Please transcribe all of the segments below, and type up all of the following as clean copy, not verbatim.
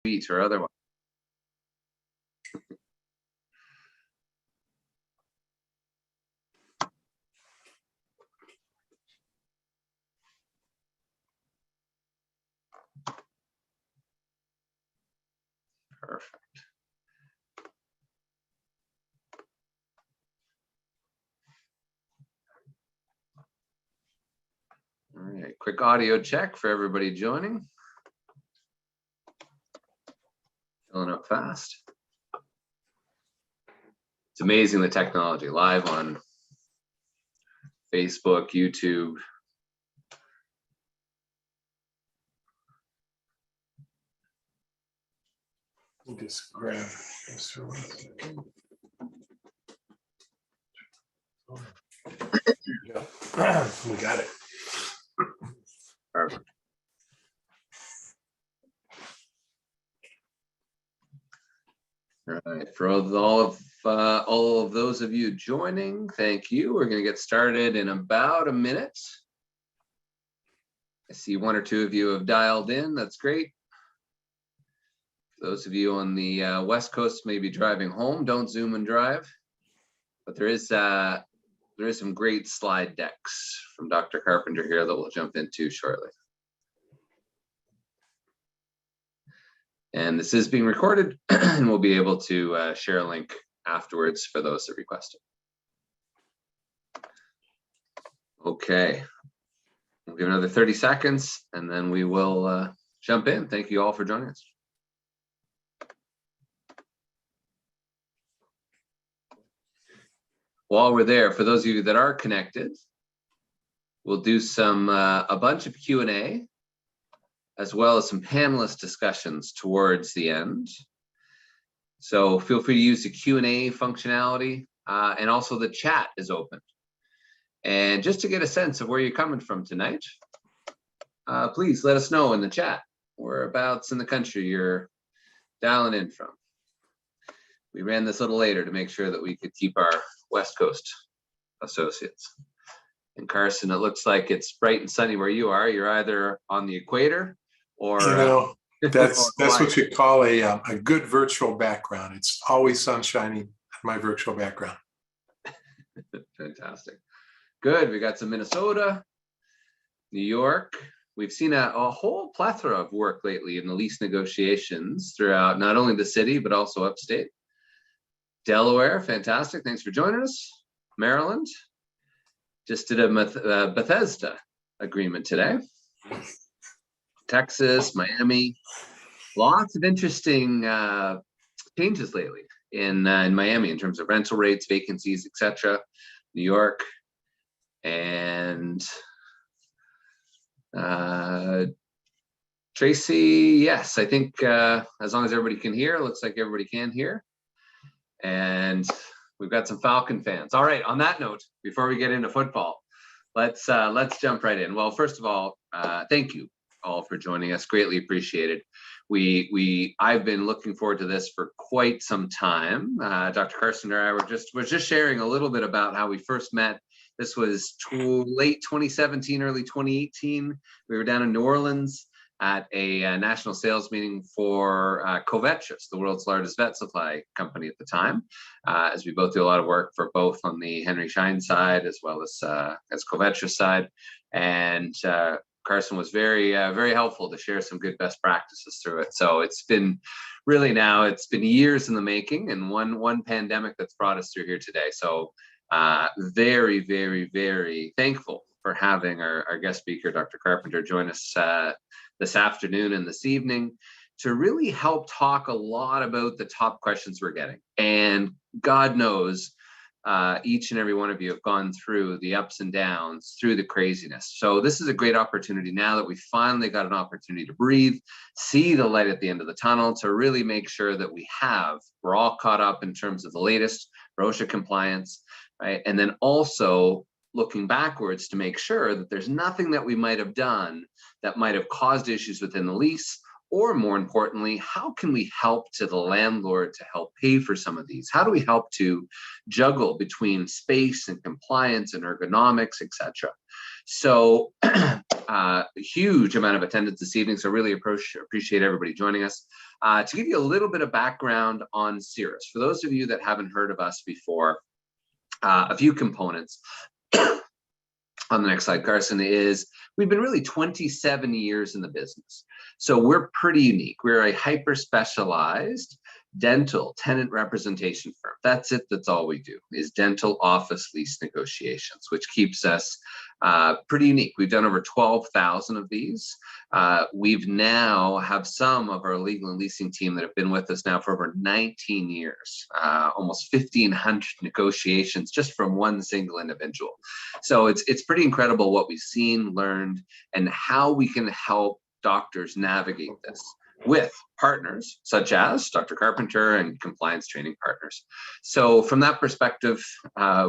beat or otherwise. Perfect. All right, quick audio check for everybody joining. Filling up fast. It's amazing, the technology, live on Facebook, YouTube. We'll just grab this for 1 second. Yeah, we got it. Perfect. All right, for all of those of you joining, thank you. We're going to get started in about a minute. I see 1 or 2 of you have dialed in. That's great. Those of you on the West Coast may be driving home. Don't Zoom and drive. But there is some great slide decks from Dr. Carpenter here that we'll jump into shortly. And this is being recorded, and we'll be able to share a link afterwards for those that request it. Okay, we'll give another 30 seconds, and then we will jump in. Thank you all for joining us. While we're there, for those of you that are connected, we'll do a bunch of Q&A, as well as some panelist discussions towards the end. So feel free to use the Q&A functionality, and also the chat is open. And just to get a sense of where you're coming from tonight, please let us know in the chat whereabouts in the country you're dialing in from. We ran this a little later to make sure that we could keep our West Coast associates. In Karson, it looks like it's bright and sunny where you are. You're either on the equator or that's what you call a good virtual background. It's always sunshiny in my virtual background. Fantastic. Good. We got some Minnesota, New York. We've seen a whole plethora of work lately in the lease negotiations throughout not only the city, but also upstate. Delaware, fantastic. Thanks for joining us. Maryland, just did a Bethesda agreement today. Texas, Miami, lots of interesting changes lately in Miami in terms of rental rates, vacancies, etc. New York, and Tracy, yes, I think as long as everybody can hear, looks like everybody can hear. And we've got some Falcon fans. All right, on that note, before we get into football, let's jump right in. Well, first of all, thank you all for joining us. Greatly appreciated. I've been looking forward to this for quite some time. Dr. Karson and I were just sharing a little bit about how we first met. This was late 2017, early 2018. We were down in New Orleans at a national sales meeting for Covetrus, the world's largest vet supply company at the time, as we both do a lot of work for both on the Henry Schein side as well as Covetrus side. And Karson was very helpful to share some good best practices through it. So it's been years in the making, and one pandemic that's brought us through here today. So very, very, very thankful for having our guest speaker, Dr. Carpenter, join us this afternoon and this evening to really help talk a lot about the top questions we're getting. And God knows, each and every one of you have gone through the ups and downs, through the craziness. So this is a great opportunity now that we finally got an opportunity to breathe, see the light at the end of the tunnel, to really make sure that we're all caught up in terms of the latest for OSHA compliance, right? And then also looking backwards to make sure that there's nothing that we might have done that might have caused issues within the lease Or more importantly, how can we help to the landlord to help pay for some of these? How do we help to juggle between space and compliance and ergonomics, etc.? So a huge amount of attendance this evening, so really appreciate everybody joining us. To give you a little bit of background on Cirrus, for those of you that haven't heard of us before, a few components. On the next slide, Karson, is we've been really 27 years in the business. So we're pretty unique. We're a hyper-specialized dental tenant representation firm. That's it. That's all we do is dental office lease negotiations, which keeps us pretty unique. We've done over 12,000 of these. We've now have some of our legal and leasing team that have been with us now for over 19 years, almost 1,500 negotiations just from one single individual. So it's pretty incredible what we've seen, learned, and how we can help doctors navigate this with partners such as Dr. Carpenter and compliance training partners. So from that perspective,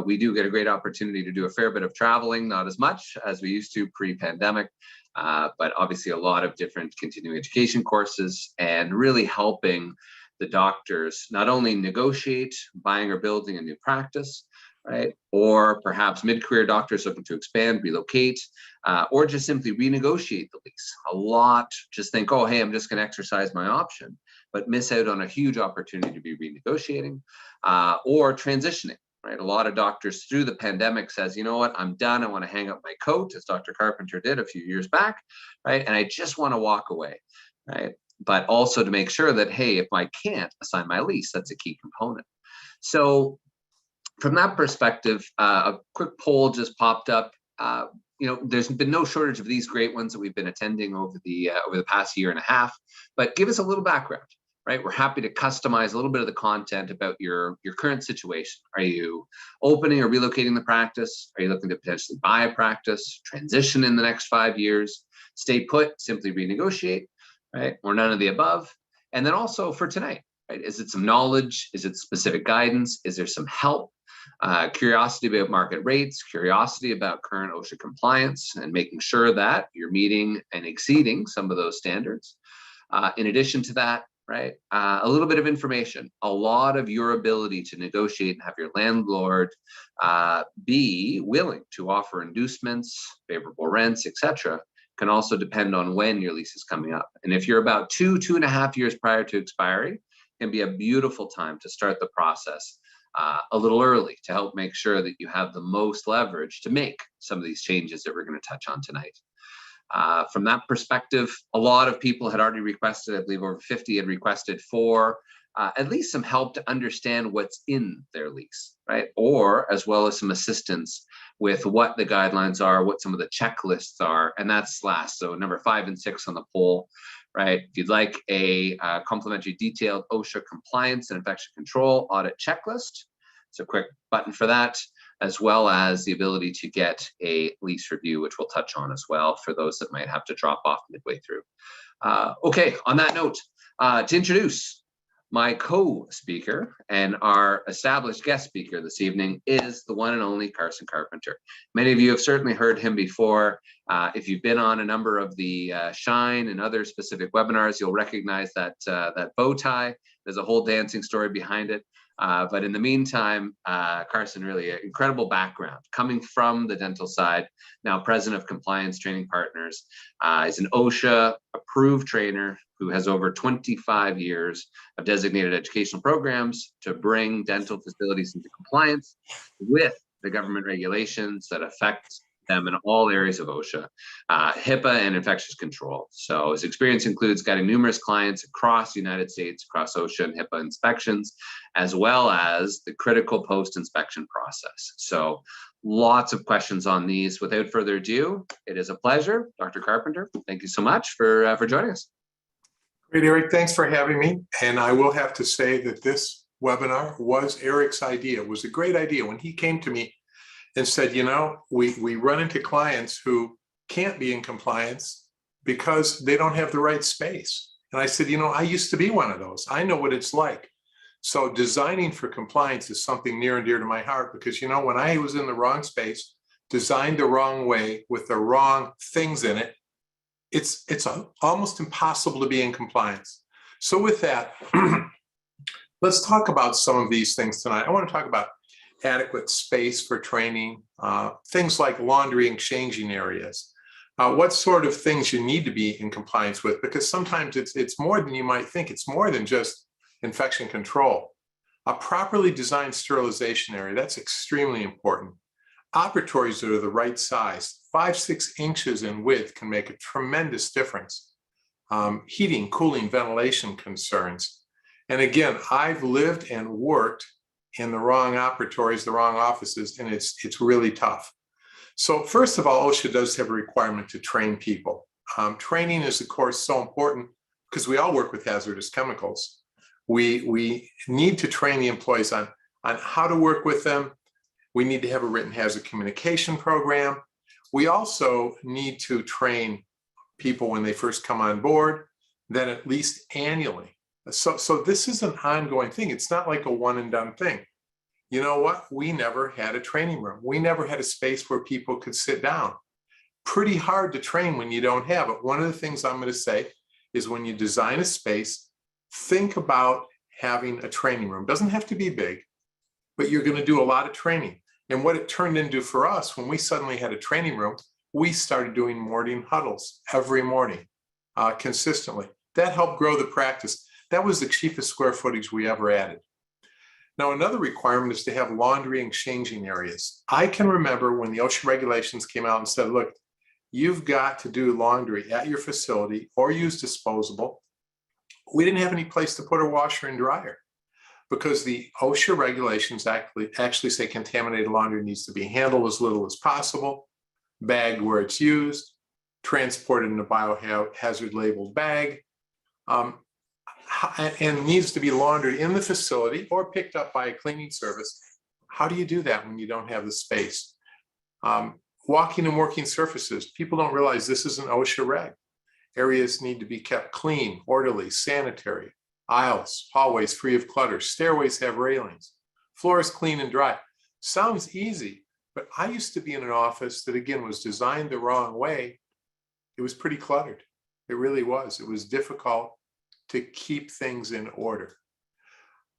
we do get a great opportunity to do a fair bit of traveling, not as much as we used to pre-pandemic, but obviously a lot of different continuing education courses and really helping the doctors not only negotiate buying or building a new practice, right? Or perhaps mid-career doctors looking to expand, relocate, or just simply renegotiate the lease. A lot just think, oh, hey, I'm just going to exercise my option, but miss out on a huge opportunity to be renegotiating or transitioning, right? A lot of doctors through the pandemic says, you know what, I'm done. I want to hang up my coat, as Dr. Carpenter did a few years back, right? And I just want to walk away, right? But also to make sure that, hey, if I can't assign my lease, that's a key component. So from that perspective, a quick poll just popped up. There's been no shortage of these great ones that we've been attending over the past year and a half. But give us a little background, right? We're happy to customize a little bit of the content about your current situation. Are you opening or relocating the practice? Are you looking to potentially buy a practice, transition in the next 5 years, stay put, simply renegotiate, right? Or none of the above. And then also for tonight, right? Is it some knowledge? Is it specific guidance? Is there some help? Curiosity about market rates, curiosity about current OSHA compliance, and making sure that you're meeting and exceeding some of those standards. In addition to that, right, a little bit of information, a lot of your ability to negotiate and have your landlord be willing to offer inducements, favorable rents, etc., can also depend on when your lease is coming up. And if you're about 2.5 years prior to expiry, it can be a beautiful time to start the process a little early to help make sure that you have the most leverage to make some of these changes that we're going to touch on tonight. From that perspective, a lot of people had already requested, I believe over 50 had requested for at least some help to understand what's in their lease, right? Or as well as some assistance with what the guidelines are, what some of the checklists are, and that's last. So number 5 and 6 on the poll, right? If you'd like a complimentary detailed OSHA compliance and infection control audit checklist, it's a quick button for that, as well as the ability to get a lease review, which we'll touch on as well for those that might have to drop off midway through. Okay, on that note, to introduce my co-speaker and our established guest speaker this evening is the one and only Karson Carpenter. Many of you have certainly heard him before. If you've been on a number of the Shine and other specific webinars, you'll recognize that bow tie. There's a whole dancing story behind it. But in the meantime, Karson, really an incredible background coming from the dental side, now president of Compliance Training Partners, is an OSHA approved trainer who has over 25 years of designated educational programs to bring dental facilities into compliance with the government regulations that affect them in all areas of OSHA, HIPAA and infectious control. So his experience includes guiding numerous clients across the United States, across OSHA and HIPAA inspections, as well as the critical post-inspection process. So lots of questions on these. Without further ado, it is a pleasure. Dr. Carpenter, thank you so much for joining us. Great, Eric, thanks for having me. And I will have to say that this webinar was Eric's idea. It was a great idea when he came to me and said, you know, we run into clients who can't be in compliance because they don't have the right space. And I said, you know, I used to be one of those. I know what it's like. So designing for compliance is something near and dear to my heart because, you know, when I was in the wrong space, designed the wrong way with the wrong things in it, almost impossible to be in compliance. So with that, let's talk about some of these things tonight. I want to talk about adequate space for training, things like laundry and changing areas, what sort of things you need to be in compliance with, because sometimes it's more than you might think. It's more than just infection control. A properly designed sterilization area, that's extremely important. Operatories that are the right size, 5-6 inches in width can make a tremendous difference. Heating, cooling, ventilation concerns. And again, I've lived and worked in the wrong operatories, the wrong offices, and it's really tough. So first of all, OSHA does have a requirement to train people. Training is, of course, so important because we all work with hazardous chemicals. We need to train the employees on how to work with them. We need to have a written hazard communication program. We also need to train people when they first come on board, then at least annually. So this is an ongoing thing. It's not like a one and done thing. You know what? We never had a training room. We never had a space where people could sit down. Pretty hard to train when you don't have it. One of the things I'm going to say is when you design a space, think about having a training room. Doesn't have to be big, but you're going to do a lot of training. And what it turned into for us, when we suddenly had a training room, we started doing morning huddles every morning consistently. That helped grow the practice. That was the cheapest square footage we ever added. Now, another requirement is to have laundry and changing areas. I can remember when the OSHA regulations came out and said, look, you've got to do laundry at your facility or use disposable. We didn't have any place to put a washer and dryer because the OSHA regulations actually say contaminated laundry needs to be handled as little as possible, bagged where it's used, transported in a biohazard labeled bag, and needs to be laundered in the facility or picked up by a cleaning service. How do you do that when you don't have the space? Walking and working surfaces. People don't realize this is an OSHA reg. Areas need to be kept clean, orderly, sanitary. Aisles, hallways free of clutter. Stairways have railings. Floors clean and dry. Sounds easy, but I used to be in an office that, again, was designed the wrong way. It was pretty cluttered. It really was. It was difficult to keep things in order.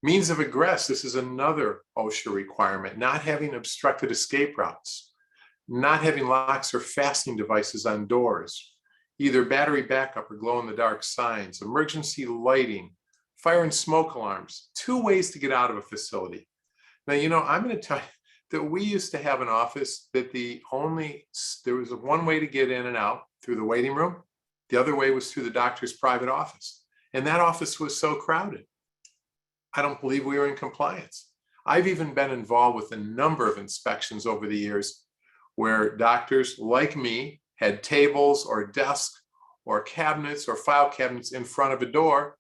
Means of egress, this is another OSHA requirement, not having obstructed escape routes, not having locks or fastening devices on doors, either battery backup or glow-in-the-dark signs, emergency lighting, fire and smoke alarms, 2 ways to get out of a facility. Now, you know, I'm going to tell you that we used to have an office that there was one way to get in and out through the waiting room. The other way was through the doctor's private office. And that office was so crowded. I don't believe we were in compliance. I've even been involved with a number of inspections over the years where doctors like me had tables or desks or cabinets or file cabinets in front of a door,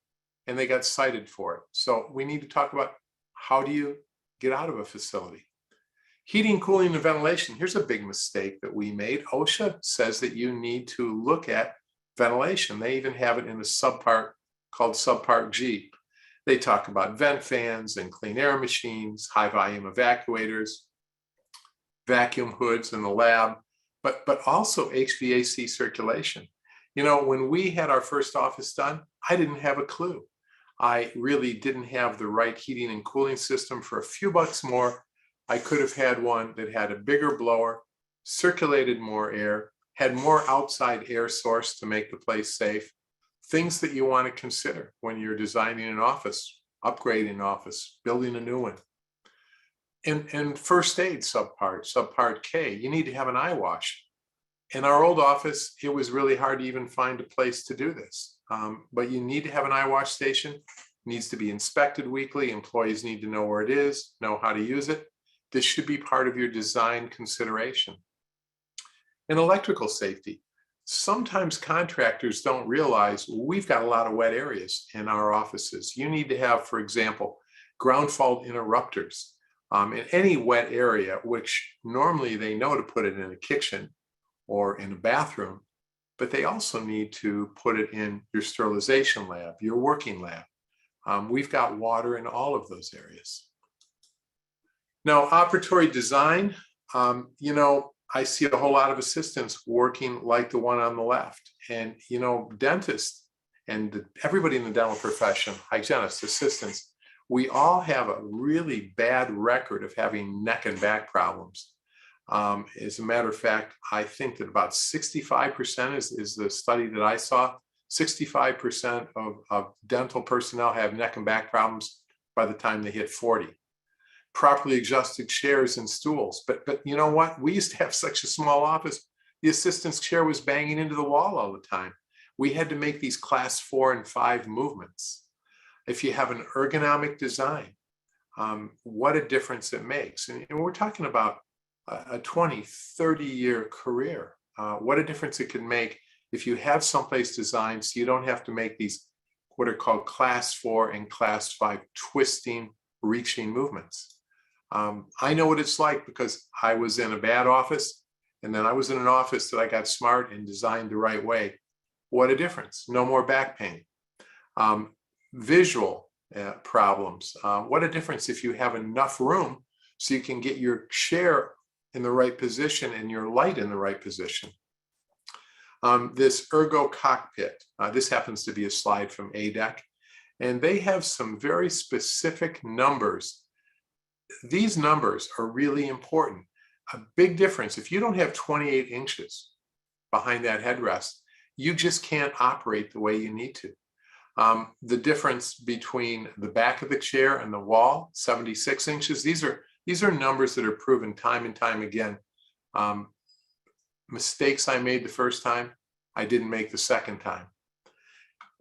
and they got cited for it. So we need to talk about how do you get out of a facility? Heating, cooling, and ventilation. Here's a big mistake that we made. OSHA says that you need to look at ventilation. They even have it in a subpart called subpart G. They talk about vent fans and clean air machines, high volume evacuators, vacuum hoods in the lab, but also HVAC circulation. You know, when we had our first office done, I didn't have a clue. I really didn't have the right heating and cooling system. For a few bucks more, I could have had one that had a bigger blower, circulated more air, had more outside air source to make the place safe. Things that you want to consider when you're designing an office, upgrading an office, building a new one. And first aid subpart K, you need to have an eye wash. In our old office, it was really hard to even find a place to do this. But you need to have an eye wash station. It needs to be inspected weekly. Employees need to know where it is, know how to use it. This should be part of your design consideration. And electrical safety. Sometimes contractors don't realize we've got a lot of wet areas in our offices. You need to have, for example, ground fault interrupters in any wet area, which normally they know to put it in a kitchen or in a bathroom, but they also need to put it in your sterilization lab, your working lab. We've got water in all of those areas. Now, operatory design, you know, I see a whole lot of assistants working like the one on the left. And, dentists and everybody in the dental profession, hygienists, assistants, we all have a really bad record of having neck and back problems. As a matter of fact, I think that about 65% is the study that I saw. 65% of dental personnel have neck and back problems by the time they hit 40. Properly adjusted chairs and stools. But you know what? We used to have such a small office. The assistant's chair was banging into the wall all the time. We had to make these class 4 and 5 movements. If you have an ergonomic design, what a difference it makes. And we're talking about a 20, 30-year career. What a difference it can make if you have someplace designed so you don't have to make these what are called class 4 and class 5 twisting, reaching movements. I know what it's like because I was in a bad office and then I was in an office that I got smart and designed the right way. What a difference. No more back pain. Visual problems. What a difference if you have enough room so you can get your chair in the right position and your light in the right position. This ergo cockpit, this happens to be a slide from ADEC, and they have some very specific numbers. These numbers are really important. A big difference, if you don't have 28 inches behind that headrest, you just can't operate the way you need to. The difference between the back of the chair and the wall, 76 inches, these are numbers that are proven time and time again. Mistakes I made the first time, I didn't make the second time.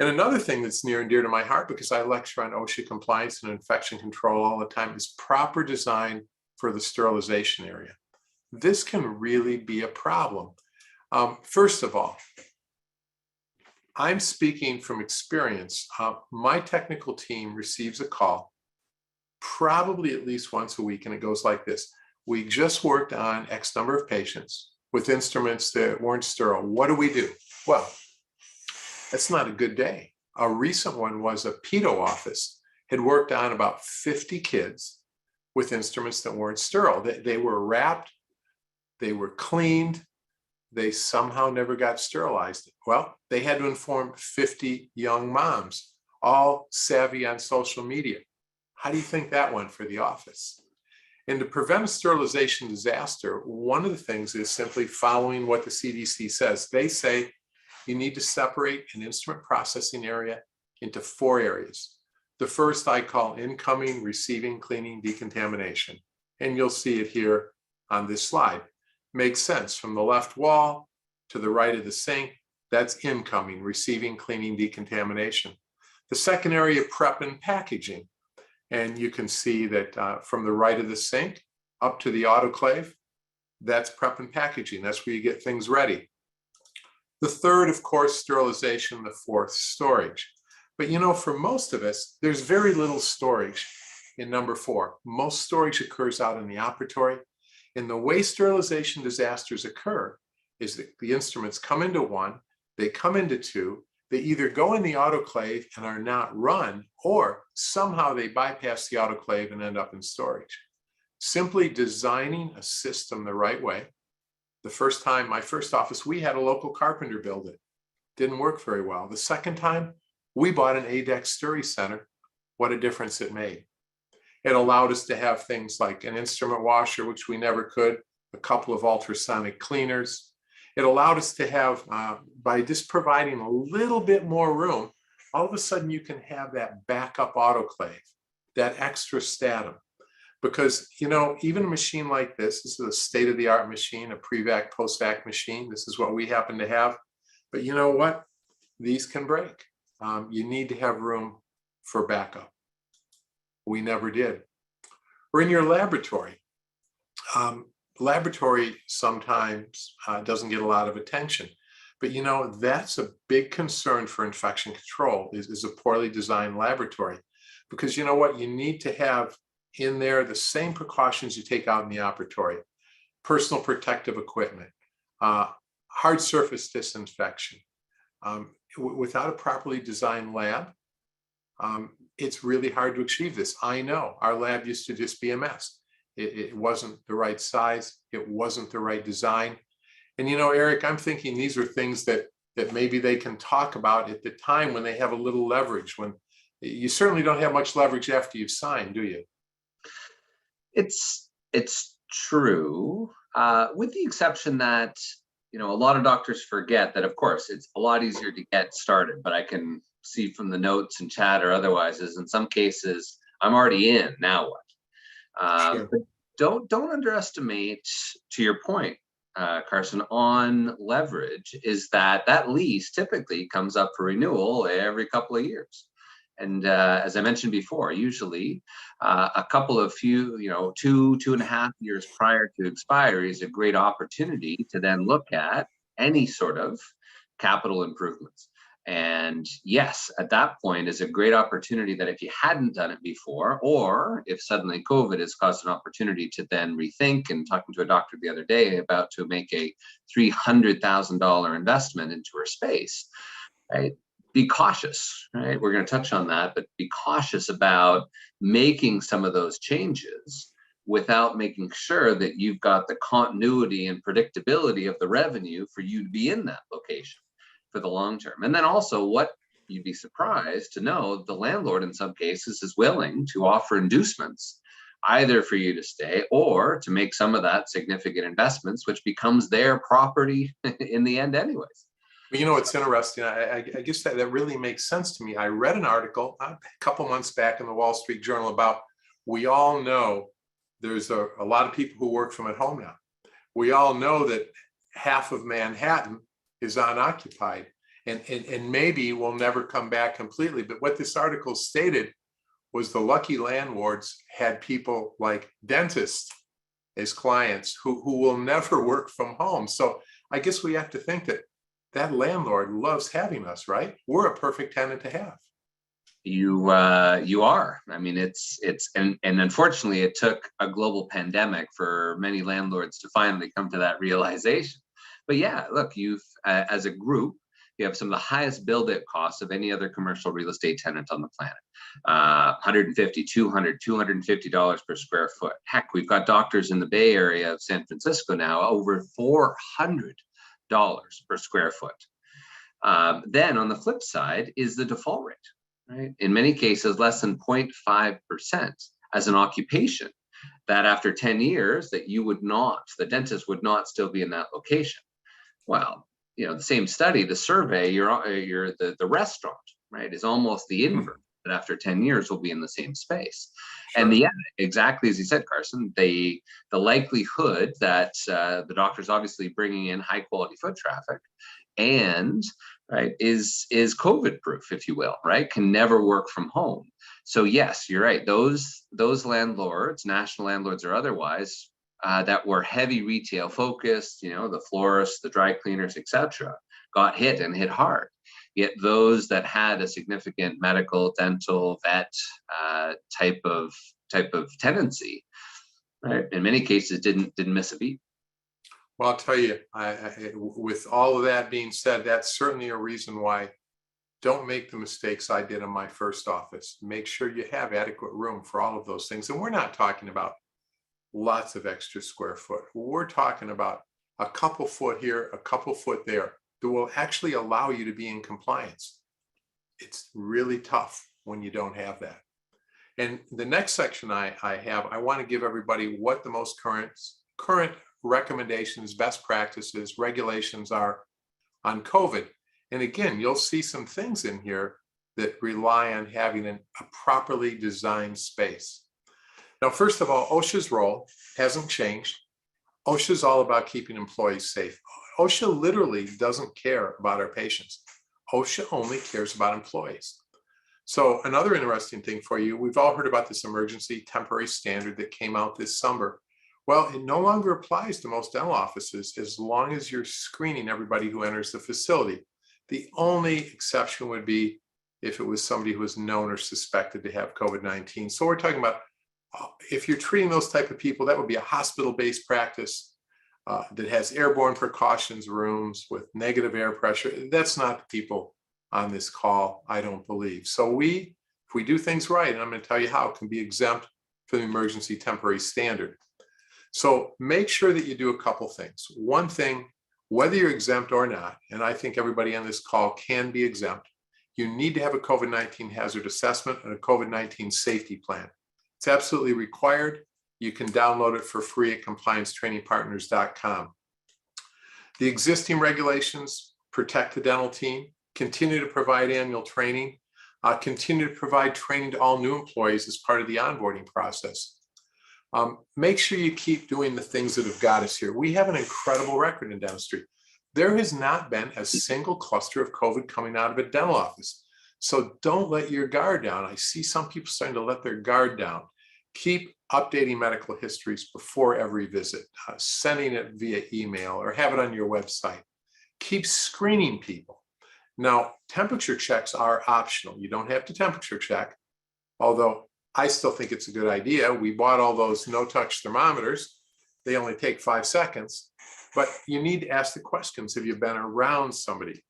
And another thing that's near and dear to my heart, because I lecture on OSHA compliance and infection control all the time, is proper design for the sterilization area. This can really be a problem. First of all, I'm speaking from experience. My technical team receives a call probably at least once a week, and it goes like this. We just worked on X number of patients with instruments that weren't sterile. What do we do? Well, that's not a good day. A recent one was a pedo office had worked on about 50 kids with instruments that weren't sterile. They were wrapped, they were cleaned, they somehow never got sterilized. Well, they had to inform 50 young moms, all savvy on social media. How do you think that went for the office? And to prevent a sterilization disaster, one of the things is simply following what the CDC says. They say you need to separate an instrument processing area into 4 areas. The first I call incoming, receiving, cleaning, decontamination. And you'll see it here on this slide. Makes sense. From the left wall to the right of the sink, that's incoming, receiving, cleaning, decontamination. The second area, prep and packaging. And you can see that from the right of the sink up to the autoclave, that's prep and packaging. That's where you get things ready. The third, of course, sterilization. The fourth, storage. But for most of us, there's very little storage in number 4. Most storage occurs out in the operatory. And the way sterilization disasters occur is that the instruments come into 1, they come into 2, they either go in the autoclave and are not run, or somehow they bypass the autoclave and end up in storage. Simply designing a system the right way. The first time, my first office, we had a local carpenter build it. Didn't work very well. The second time, we bought an ADEC Sturry Center. What a difference it made. It allowed us to have things like an instrument washer, which we never could, a couple of ultrasonic cleaners. It allowed us to have, by just providing a little bit more room, all of a sudden you can have that backup autoclave, that extra statum. Because, even a machine like this is a state-of-the-art machine, a pre-vac, post-vac machine. This is what we happen to have. But you know what? These can break. You need to have room for backup. We never did. Or in your laboratory. Laboratory sometimes doesn't get a lot of attention. But that's a big concern for infection control is a poorly designed laboratory. Because you know what? You need to have in there the same precautions you take out in the operatory. Personal protective equipment, hard surface disinfection. Without a properly designed lab, it's really hard to achieve this. I know our lab used to just be a mess. It wasn't the right size. It wasn't the right design. And, Eric, I'm thinking these are things that maybe they can talk about at the time when they have a little leverage. When you certainly don't have much leverage after you've signed, do you? It's true, with the exception that a lot of doctors forget that, of course, it's a lot easier to get started. But I can see from the notes and chat or otherwise is in some cases I'm already in. Now what? Sure. But don't underestimate, to your point, Karson, on leverage, is that lease typically comes up for renewal every couple of years. And as I mentioned before, usually a couple of 2.5 years prior to expiry is a great opportunity to then look at any sort of capital improvements. And yes, at that point is a great opportunity that if you hadn't done it before, or if suddenly COVID has caused an opportunity to then rethink, and talking to a doctor the other day about to make a $300,000 investment into her space, right? Be cautious, right? We're going to touch on that, but be cautious about making some of those changes without making sure that you've got the continuity and predictability of the revenue for you to be in that location for the long term. And then also, what you'd be surprised to know, the landlord in some cases is willing to offer inducements either for you to stay or to make some of that significant investments, which becomes their property in the end anyways. It's interesting. I guess that really makes sense to me. I read an article a couple months back in the Wall Street Journal about, we all know there's a lot of people who work from at home now. We all know that half of Manhattan is unoccupied, and maybe will never come back completely. But what this article stated was the lucky landlords had people like dentists as clients who will never work from home. So I guess we have to think that landlord loves having us, right? We're a perfect tenant to have. You are. I mean, and unfortunately, it took a global pandemic for many landlords to finally come to that realization. But yeah, look, you've as a group, you have some of the highest build-out costs of any other commercial real estate tenant on the planet. $150, $200, $250 per square foot. Heck, we've got doctors in the Bay Area of San Francisco now over $400 per square foot. Then on the flip side is the default rate, right? In many cases, less than 0.5% as an occupation, that after 10 years that the dentist would not still be in that location. Well, the same study, the survey, the restaurant, right, is almost the inverse. That after 10 years will be in the same space. Sure. And exactly as you said, Karson, the likelihood that the doctor's obviously bringing in high quality foot traffic and right is COVID proof, if you will, right, can never work from home. So yes, you're right. Those landlords, national landlords or otherwise, that were heavy retail focused, the florists, the dry cleaners, etc., got hit and hit hard. Yet those that had a significant medical, dental, vet type of tenancy, right, in many cases didn't miss a beat. Well, I'll tell you, with all of that being said, that's certainly a reason why don't make the mistakes I did in my first office. Make sure you have adequate room for all of those things. And we're not talking about lots of extra square foot. We're talking about a couple foot here, a couple foot there that will actually allow you to be in compliance. It's really tough when you don't have that. And the next section I want to give everybody what the most current recommendations, best practices, regulations are on COVID. And again, you'll see some things in here that rely on having a properly designed space. Now, first of all, OSHA's role hasn't changed. OSHA is all about keeping employees safe. OSHA literally doesn't care about our patients. OSHA only cares about employees. So another interesting thing for you, we've all heard about this emergency temporary standard that came out this summer. Well, it no longer applies to most dental offices as long as you're screening everybody who enters the facility. The only exception would be if it was somebody who was known or suspected to have COVID-19. So we're talking about if you're treating those type of people, that would be a hospital-based practice that has airborne precautions rooms with negative air pressure. That's not the people on this call, I don't believe. So if we do things right, and I'm going to tell you how, it can be exempt from the emergency temporary standard. So make sure that you do a couple things. One thing, whether you're exempt or not, and I think everybody on this call can be exempt, you need to have a COVID-19 hazard assessment and a COVID-19 safety plan. It's absolutely required. You can download it for free at compliancetrainingpartners.com. The existing regulations protect the dental team, continue to provide annual training, continue to provide training to all new employees as part of the onboarding process. Make sure you keep doing the things that have got us here. We have an incredible record in dentistry. There has not been a single cluster of COVID coming out of a dental office. So don't let your guard down. I see some people starting to let their guard down. Keep updating medical histories before every visit, sending it via email or have it on your website. Keep screening people. Now, temperature checks are optional. You don't have to temperature check, although I still think it's a good idea. We bought all those no-touch thermometers. They only take 5 seconds, but you need to ask the questions. Have you been around somebody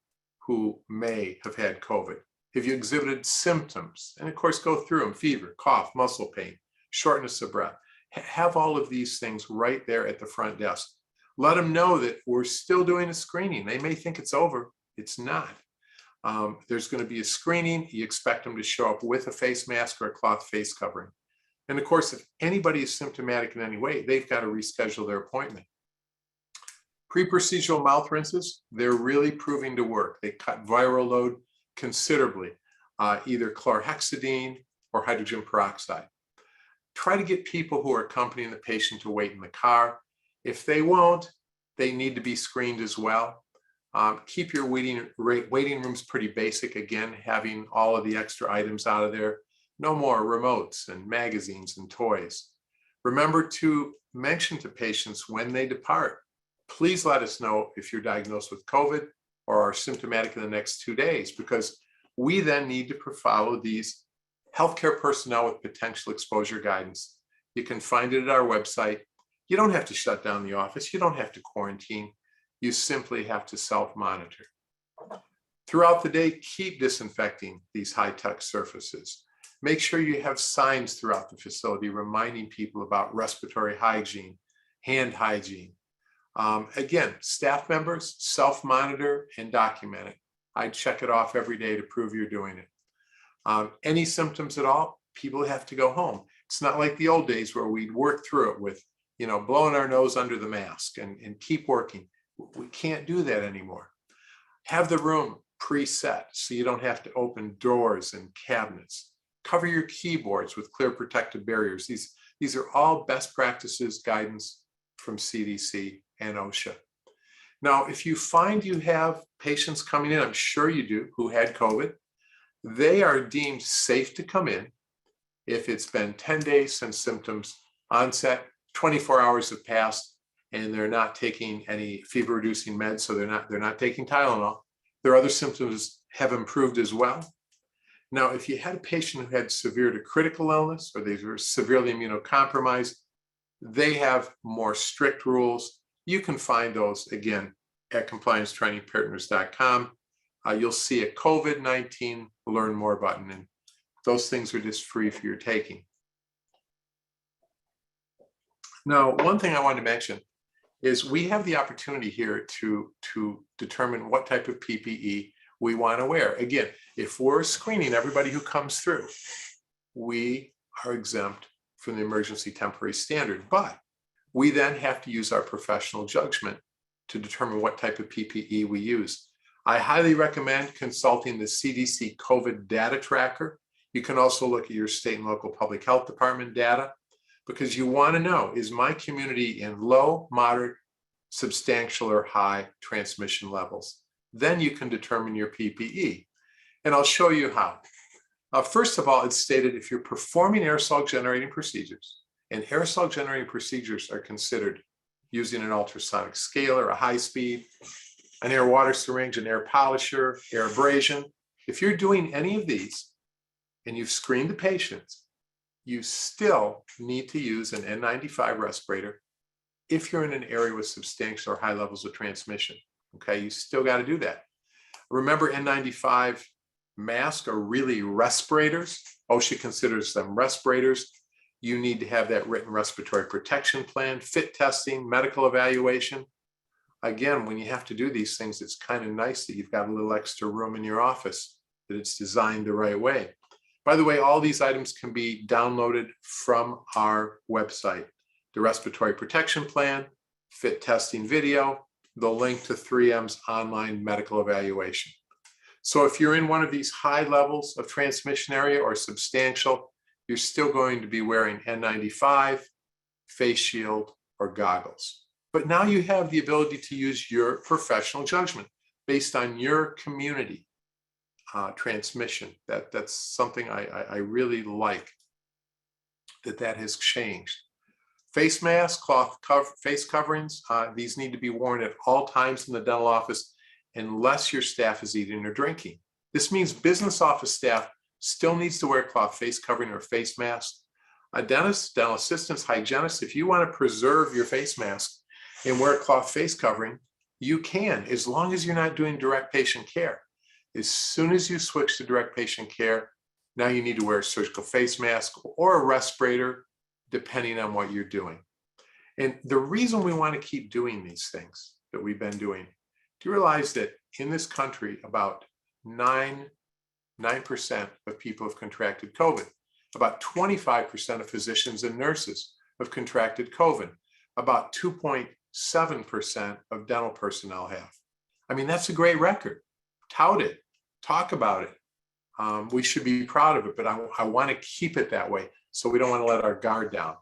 who may have had COVID? Have you exhibited symptoms? And of course, go through them: fever, cough, muscle pain, shortness of breath. Have all of these things right there at the front desk. Let them know that we're still doing a screening. They may think it's over. It's not. There's going to be a screening. You expect them to show up with a face mask or a cloth face covering. And of course, if anybody is symptomatic in any way, they've got to reschedule their appointment. Pre-procedural mouth rinses, they're really proving to work. They cut viral load considerably, either chlorhexidine or hydrogen peroxide. Try to get people who are accompanying the patient to wait in the car. If they won't, they need to be screened as well. Keep your waiting rooms pretty basic. Again, having all of the extra items out of there. No more remotes and magazines and toys. Remember to mention to patients when they depart, please let us know if you're diagnosed with COVID or are symptomatic in the next 2 days, because we then need to follow these healthcare personnel with potential exposure guidance. You can find it at our website. You don't have to shut down the office. You don't have to quarantine. You simply have to self-monitor. Throughout the day, keep disinfecting these high-touch surfaces. Make sure you have signs throughout the facility reminding people about respiratory hygiene, hand hygiene. Again, staff members, self-monitor and document it. I check it off every day to prove you're doing it. Any symptoms at all, people have to go home. It's not like the old days where we'd work through it with, blowing our nose under the mask and keep working. We can't do that anymore. Have the room preset so you don't have to open doors and cabinets. Cover your keyboards with clear protective barriers. These are all best practices guidance from CDC and OSHA. Now, if you find you have patients coming in, I'm sure you do, who had COVID, they are deemed safe to come in if it's been 10 days since symptoms onset, 24 hours have passed, and they're not taking any fever-reducing meds, so they're not taking Tylenol. Their other symptoms have improved as well. Now, if you had a patient who had severe to critical illness, or they were severely immunocompromised, they have more strict rules. You can find those, again, at compliancetrainingpartners.com. You'll see a COVID-19 Learn More button, and those things are just free for your taking. Now, one thing I wanted to mention is we have the opportunity here to determine what type of PPE we want to wear. Again, if we're screening everybody who comes through, we are exempt from the emergency temporary standard, but we then have to use our professional judgment to determine what type of PPE we use. I highly recommend consulting the CDC COVID data tracker. You can also look at your state and local public health department data, because you want to know, is my community in low, moderate, substantial, or high transmission levels? Then you can determine your PPE. And I'll show you how. First of all, it's stated if you're performing aerosol generating procedures, and aerosol generating procedures are considered using an ultrasonic scaler, a high speed, an air water syringe, an air polisher, air abrasion. If you're doing any of these and you've screened the patients, you still need to use an N95 respirator if you're in an area with substantial or high levels of transmission. Okay, you still got to do that. Remember, N95 masks are really respirators. OSHA considers them respirators. you need to have that written respiratory protection plan, fit testing, medical evaluation. Again, when you have to do these things, it's kind of nice that you've got a little extra room in your office, that it's designed the right way. By the way, all these items can be downloaded from our website. The respiratory protection plan, fit testing video, the link to 3M's online medical evaluation. So if you're in one of these high levels of transmission area or substantial, you're still going to be wearing N95, face shield, or goggles. But now you have the ability to use your professional judgment based on your community transmission. That's something I really like, that has changed. Face masks, face coverings, these need to be worn at all times in the dental office unless your staff is eating or drinking. This means business office staff still needs to wear cloth face covering or face mask. A dentist, dental assistants, hygienists, if you want to preserve your face mask and wear a cloth face covering, you can, as long as you're not doing direct patient care. As soon as you switch to direct patient care, now you need to wear a surgical face mask or a respirator, depending on what you're doing. And the reason we want to keep doing these things that we've been doing, do you realize that in this country, about 9% of people have contracted COVID. About 25% of physicians and nurses have contracted COVID. About 2.7% of dental personnel have. I mean, that's a great record. Tout it, talk about it. We should be proud of it, but I want to keep it that way. So we don't want to let our guard down.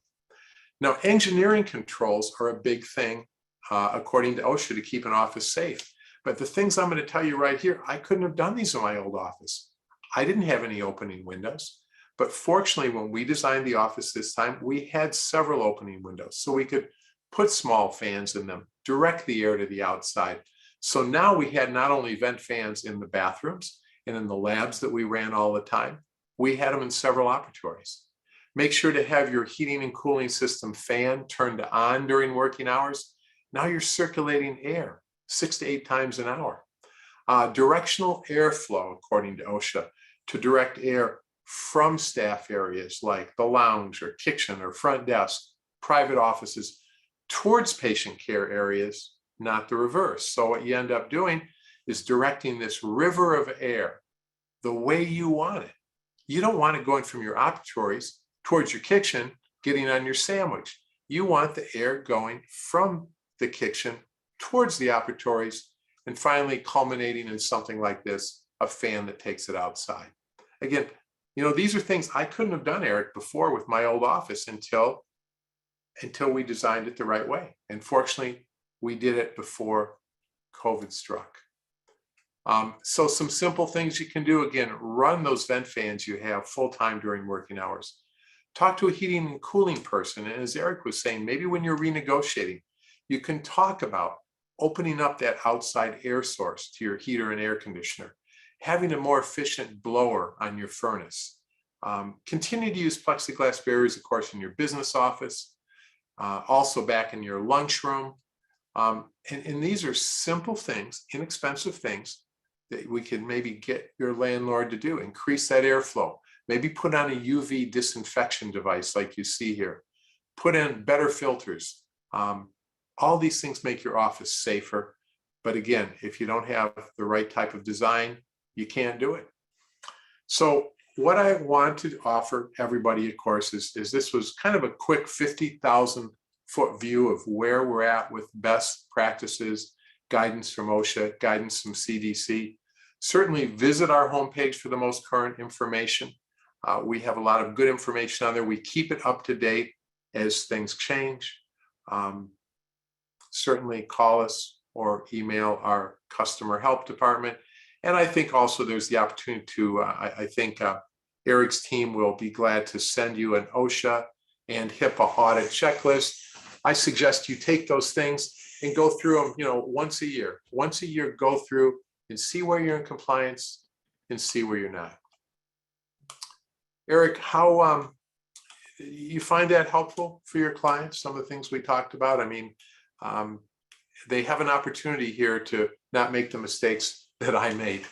Now, engineering controls are a big thing, according to OSHA, to keep an office safe. But the things I'm going to tell you right here, I couldn't have done these in my old office. I didn't have any opening windows. But fortunately, when we designed the office this time, we had several opening windows. So we could put small fans in them, direct the air to the outside. So now we had not only vent fans in the bathrooms and in the labs that we ran all the time, we had them in several operatories. Make sure to have your heating and cooling system fan turned on during working hours. Now you're circulating air 6 to 8 times an hour. Directional airflow, according to OSHA, to direct air from staff areas like the lounge or kitchen or front desk, private offices, towards patient care areas, not the reverse. So what you end up doing is directing this river of air the way you want it. You don't want it going from your operatories towards your kitchen, getting on your sandwich. You want the air going from the kitchen towards the operatories and finally culminating in something like this, a fan that takes it outside. Again, you know, these are things I couldn't have done, Eric, before with my old office until we designed it the right way. And fortunately, we did it before COVID struck. So some simple things you can do, again, run those vent fans you have full-time during working hours. Talk to a heating and cooling person. And as Eric was saying, maybe when you're renegotiating, you can talk about opening up that outside air source to your heater and air conditioner, having a more efficient blower on your furnace. Continue to use plexiglass barriers, of course, in your business office, also back in your lunchroom. And these are simple things, inexpensive things that we can maybe get your landlord to do. Increase that airflow. Maybe put on a UV disinfection device like you see here. Put in better filters. All these things make your office safer. But again, if you don't have the right type of design, you can't do it. So what I want to offer everybody, of course, is this was kind of a quick 50,000 foot view of where we're at with best practices, guidance from OSHA, guidance from CDC. Certainly visit our homepage for the most current information. We have a lot of good information on there. We keep it up to date as things change. Certainly call us or email our customer help department. And I think also there's the opportunity to, I think Eric's team will be glad to send you an OSHA and HIPAA audit checklist. I suggest you take those things and go through them, you know, once a year. Once a year, go through and see where you're in compliance and see where you're not. Eric, how you find that helpful for your clients, some of the things we talked about? I mean, they have an opportunity here to not make the mistakes that I made.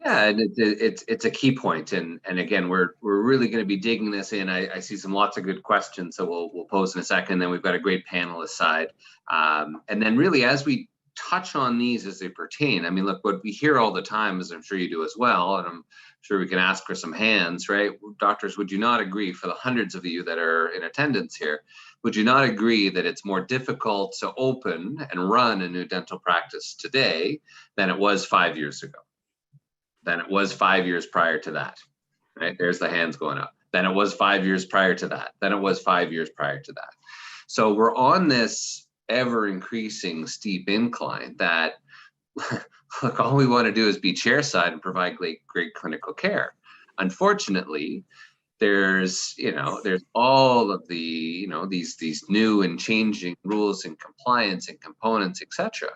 Yeah, and it's a key point, and again, we're really going to be digging this in. I see some lots of good questions, so we'll pose in a second. Then we've got a great panelist side, and then really as we touch on these as they pertain, I mean, look, what we hear all the time, as I'm sure you do as well, and I'm sure we can ask for some hands, right? Doctors, would you not agree, for the hundreds of you that are in attendance here, would you not agree that it's more difficult to open and run a new dental practice today than it was 5 years ago? Than it was 5 years prior to that, right? There's the hands going up. Then it was 5 years prior to that. Then it was 5 years prior to that. So we're on this ever increasing steep incline that, look, all we want to do is be chairside and provide great clinical care. Unfortunately, there's all of the these new and changing rules and compliance and components, etc.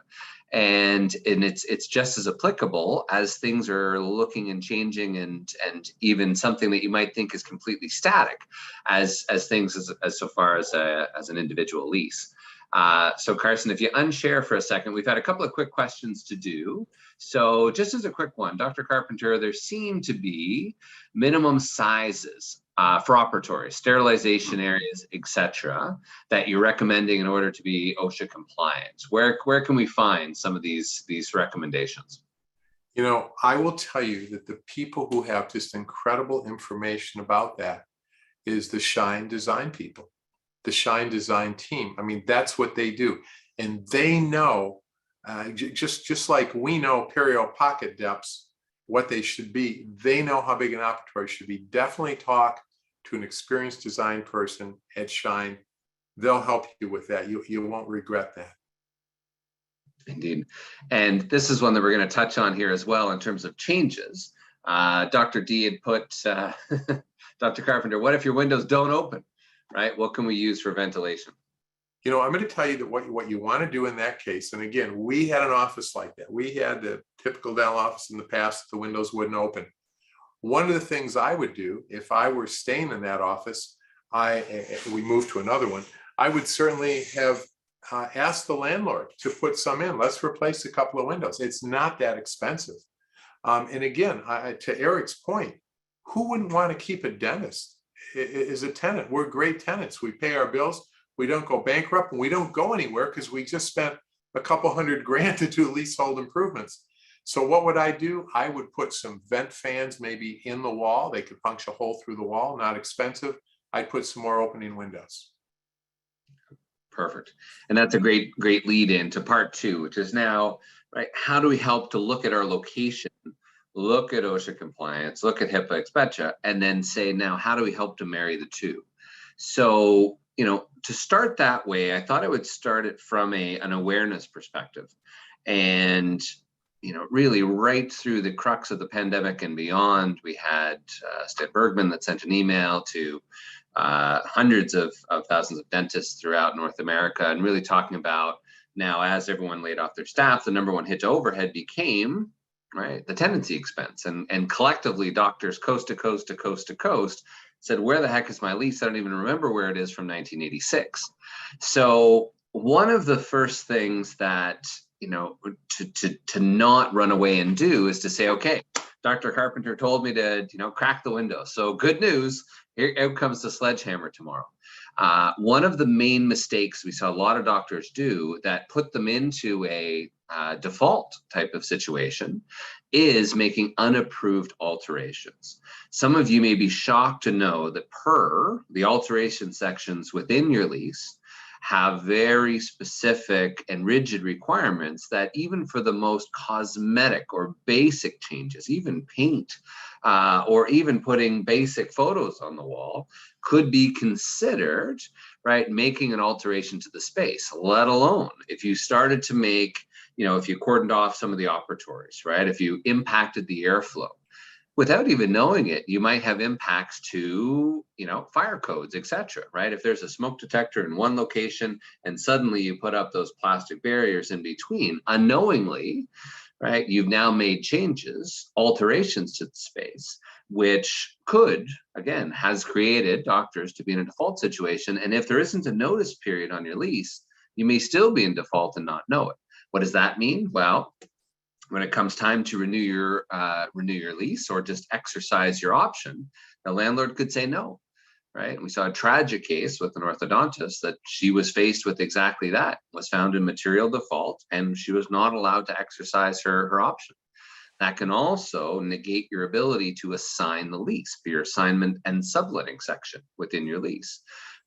And it's just as applicable as things are looking and changing, and even something that you might think is completely static as things as so far as an individual lease. So Karson, if you unshare for a second, we've had a couple of quick questions to do. So just as a quick one, Dr. Carpenter, there seem to be minimum sizes for operatories, sterilization areas, etc., that you're recommending in order to be OSHA compliant. Where can we find some of these recommendations? You know, I will tell you that the people who have just incredible information about that is the Shine Design people, the Shine Design team. I mean, that's what they do. And they know, just like we know perio pocket depths, what they should be, they know how big an operatory should be. Definitely talk to an experienced design person at Shine. They'll help you with that. You won't regret that. Indeed. And this is one that we're going to touch on here as well in terms of changes. Dr. D had put, Dr. Carpenter, what if your windows don't open, right? What can we use for ventilation? You know, I'm going to tell you that what you want to do in that case, and again, we had an office like that. We had the typical dental office in the past, the windows wouldn't open. One of the things I would do if I were staying in that office, we moved to another one, I would certainly have asked the landlord to put some in. Let's replace a couple of windows. It's not that expensive. And again, to Eric's point, who wouldn't want to keep a dentist as a tenant? We're great tenants. We pay our bills. We don't go bankrupt, and we don't go anywhere because we just spent a couple $100,000 to do leasehold improvements. So what would I do? I would put some vent fans maybe in the wall. They could punch a hole through the wall, not expensive. I'd put some more opening windows. Perfect. And that's a great lead in to part two, which is now, right, how do we help to look at our location, look at OSHA compliance, look at HIPAA, et cetera, and then say, now, how do we help to marry the two? So, you know, to start that way, I thought I would start it from an awareness perspective. And, you know, really right through the crux of the pandemic and beyond, we had Stan Bergman that sent an email to hundreds of thousands of dentists throughout North America, and really talking about now, as everyone laid off their staff, the number one hit to overhead became, right, the tenancy expense. And collectively, doctors coast to coast to coast to coast said, where the heck is my lease? I don't even remember where it is from 1986. So one of the first things that, you know, to not run away and do is to say, okay, Dr. Carpenter told me to, you know, crack the window. So good news, here out comes the sledgehammer tomorrow. One of the main mistakes we saw a lot of doctors do that put them into a default type of situation is making unapproved alterations. Some of you may be shocked to know that per the alteration sections within your lease have very specific and rigid requirements that even for the most cosmetic or basic changes, even paint, or even putting basic photos on the wall, could be considered, right, making an alteration to the space, let alone if you started to make, you know, if you cordoned off some of the operatories, right, if you impacted the airflow. Without even knowing it, you might have impacts to, you know, fire codes, et cetera, right? If there's a smoke detector in one location and suddenly you put up those plastic barriers in between, unknowingly, right, you've now made changes, alterations to the space, which could, again, has created doctors to be in a default situation. And if there isn't a notice period on your lease, you may still be in default and not know it. What does that mean? Well, when it comes time to renew your lease or just exercise your option, the landlord could say no, right? We saw a tragic case with an orthodontist that she was faced with exactly that, was found in material default, and she was not allowed to exercise her option. That can also negate your ability to assign the lease for your assignment and subletting section within your lease,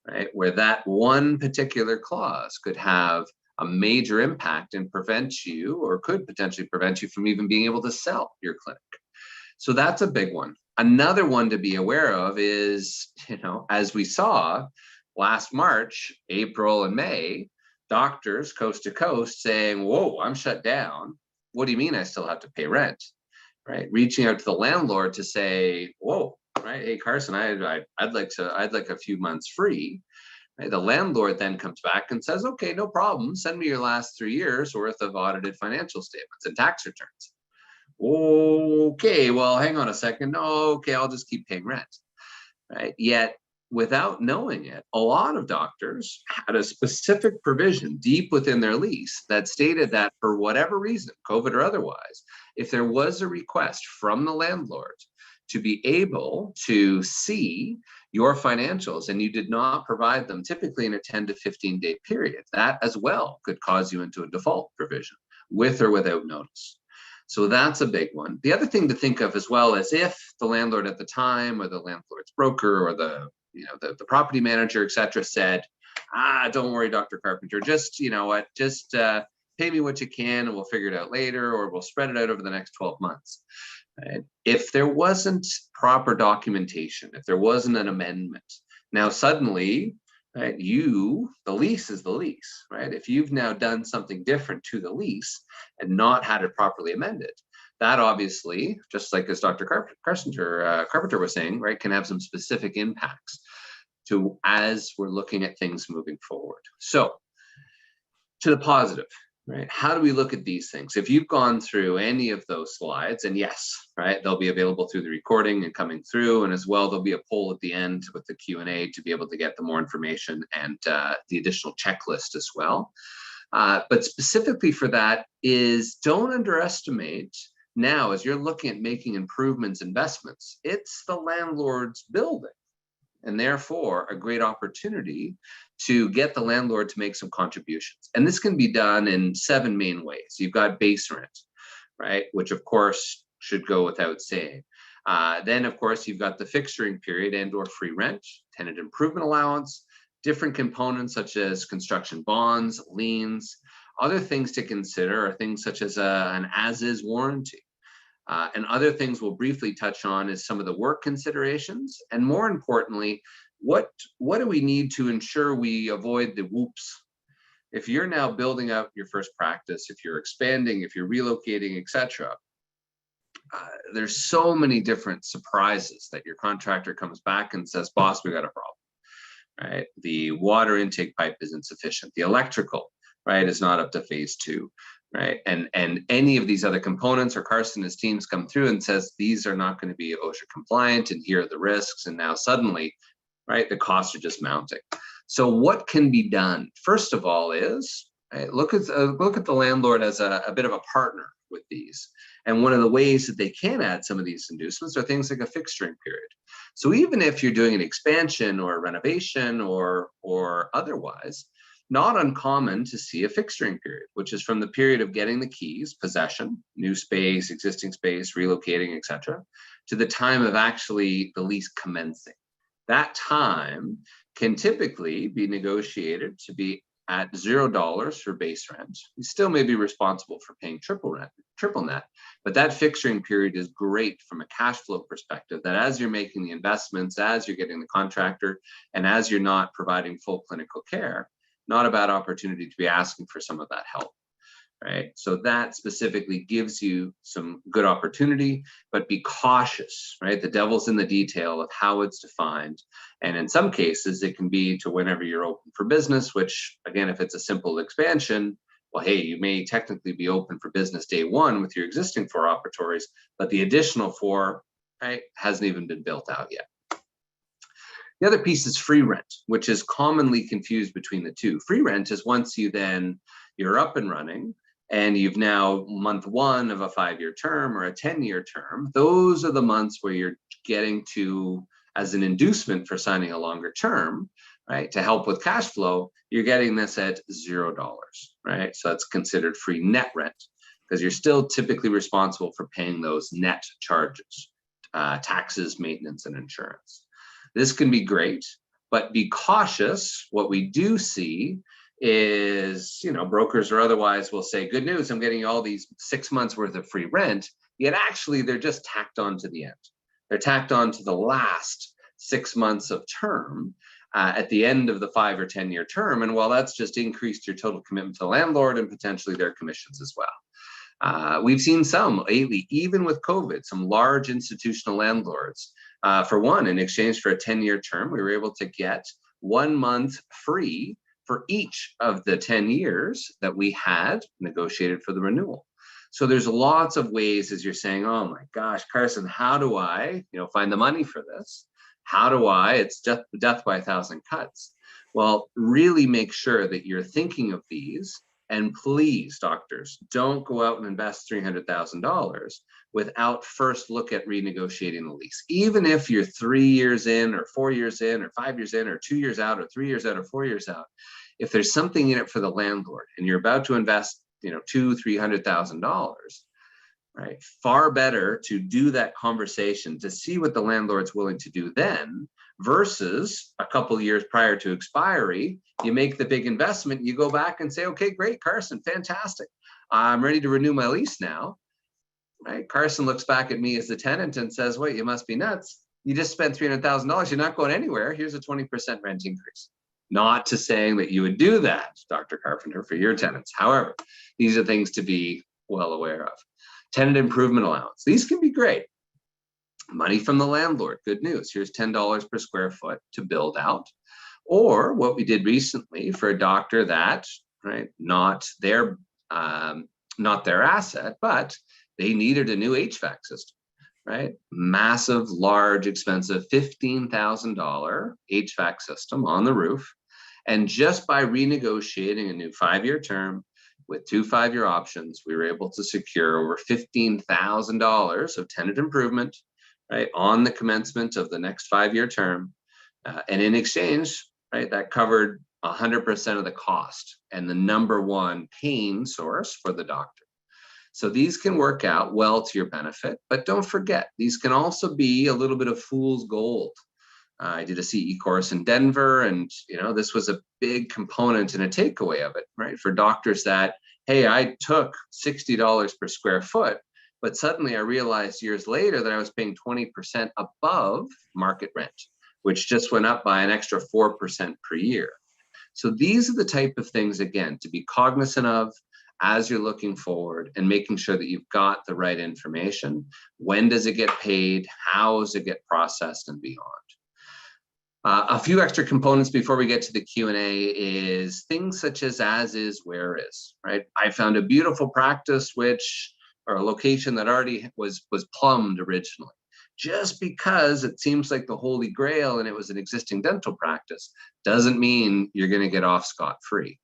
right? Where that one particular clause could have a major impact and prevent you, or could potentially prevent you from even being able to sell your clinic. So that's a big one. Another one to be aware of is, as we saw last March, April, and May, doctors coast to coast saying, whoa, I'm shut down. What do you mean I still have to pay rent? Right? Reaching out to the landlord to say, whoa, right? Hey, Karson, I'd like a few months free. Right? The landlord then comes back and says, okay, no problem. Send me your last 3 years worth of audited financial statements and tax returns. Okay, well, hang on a second. No, okay, I'll just keep paying rent. Right? Yet, without knowing it, a lot of doctors had a specific provision deep within their lease that stated that for whatever reason, COVID or otherwise, if there was a request from the landlord to be able to see your financials and you did not provide them typically in a 10 to 15 day period, that as well could cause you into a default provision with or without notice. So that's a big one. The other thing to think of as well is if the landlord at the time, or the landlord's broker, or the property manager, et cetera, said, don't worry, Dr. Carpenter, just, pay me what you can and we'll figure it out later, or we'll spread it out over the next 12 months. Right? If there wasn't proper documentation, if there wasn't an amendment, now suddenly, right, the lease is the lease, right? If you've now done something different to the lease and not had it properly amended, that obviously, just like as Dr. Carpenter was saying, right, can have some specific impacts to as we're looking at things moving forward. So to the positive, right? How do we look at these things? If you've gone through any of those slides, and yes, right, they'll be available through the recording and coming through, and as well, there'll be a poll at the end with the Q&A to be able to get the more information and the additional checklist as well. But specifically for that is, don't underestimate now, as you're looking at making improvements, investments, it's the landlord's building, and therefore a great opportunity to get the landlord to make some contributions. And this can be done in 7 main ways. You've got base rent, right? Which of course should go without saying. Then of course you've got the fixturing period and or free rent, tenant improvement allowance, different components such as construction bonds, liens. Other things to consider are things such as an as-is warranty. And other things we'll briefly touch on is some of the work considerations, and more importantly, what do we need to ensure we avoid the whoops? If you're now building out your first practice, if you're expanding, if you're relocating, etc., there's so many different surprises that your contractor comes back and says, boss, we got a problem, right? The water intake pipe is insufficient. The electrical, right, is not up to phase 2. Right. And any of these other components, or Karson and his teams come through and says, these are not going to be OSHA compliant, and here are the risks. And now suddenly, right, the costs are just mounting. So what can be done? First of all is, right, look at the landlord as a bit of a partner with these. And one of the ways that they can add some of these inducements are things like a fixturing period. So even if you're doing an expansion or a renovation or otherwise, not uncommon to see a fixturing period, which is from the period of getting the keys, possession, new space, existing space, relocating, etc., to the time of actually the lease commencing. That time can typically be negotiated to be at $0 for base rent. You still may be responsible for paying triple net, but that fixturing period is great from a cash flow perspective, that as you're making the investments, as you're getting the contractor, and as you're not providing full clinical care, not a bad opportunity to be asking for some of that help, right? So that specifically gives you some good opportunity, but be cautious, right? The devil's in the detail of how it's defined. And in some cases, it can be to whenever you're open for business, which again, if it's a simple expansion, well, hey, you may technically be open for business day 1 with your existing 4 operatories, but the additional 4, right, hasn't even been built out yet. The other piece is free rent, which is commonly confused between the two. Free rent is once you're up and running, and you've now month 1 of a 5-year term or a 10-year term, those are the months where you're getting to, as an inducement for signing a longer term, right, to help with cash flow, you're getting this at $0, right? So that's considered free net rent, because you're still typically responsible for paying those net charges, taxes, maintenance, and insurance. This can be great, but be cautious. What we do see is, brokers or otherwise will say, good news, I'm getting you all these 6 months worth of free rent, yet actually they're just tacked on to the end. They're tacked on to the last 6 months of term at the end of the 5 or 10-year term. And while that's just increased your total commitment to the landlord and potentially their commissions as well. We've seen some lately, even with COVID, some large institutional landlords, for one, in exchange for a 10-year term, we were able to get 1 month free for each of the 10 years that we had negotiated for the renewal. So there's lots of ways, as you're saying, oh my gosh, Karson, how do I, find the money for this? How do I, it's death by 1,000 cuts. Well, really make sure that you're thinking of these. And please, doctors, don't go out and invest $300,000 without first look at renegotiating the lease. Even if you're 3 years in or 4 years in or 5 years in or 2 years out or 3 years out or 4 years out, if there's something in it for the landlord and you're about to invest, $200,000-$300,000, right? Far better to do that conversation to see what the landlord's willing to do then versus a couple of years prior to expiry. You make the big investment, you go back and say, okay, great, Karson, fantastic. I'm ready to renew my lease now, right? Karson looks back at me as the tenant and says, wait, you must be nuts. You just spent $300,000. You're not going anywhere. Here's a 20% rent increase. Not to saying that you would do that, Dr. Carpenter, for your tenants. However, these are things to be well aware of. Tenant improvement allowance. These can be great. Money from the landlord. Good news. Here's $10 per square foot to build out. Or what we did recently for a doctor that, right, not their asset, but they needed a new HVAC system, right? Massive, large, expensive $15,000 HVAC system on the roof. And just by renegotiating a new 5-year term with 2 5-year options, we were able to secure over $15,000 of tenant improvement, right, on the commencement of the next 5-year term. And in exchange, right, that covered 100% of the cost and the number one pain source for the doctor. So these can work out well to your benefit, but don't forget, these can also be a little bit of fool's gold. I did a CE course in Denver, and this was a big component and a takeaway of it, right? For doctors that, hey, I took $60 per square foot, but suddenly I realized years later that I was paying 20% above market rent, which just went up by an extra 4% per year. So these are the type of things, again, to be cognizant of as you're looking forward and making sure that you've got the right information. When does it get paid? How does it get processed and beyond? A few extra components before we get to the Q&A is things such as is, where is, right? I found a beautiful practice or a location that already was plumbed originally. Just because it seems like the holy grail and it was an existing dental practice doesn't mean you're going to get off scot-free.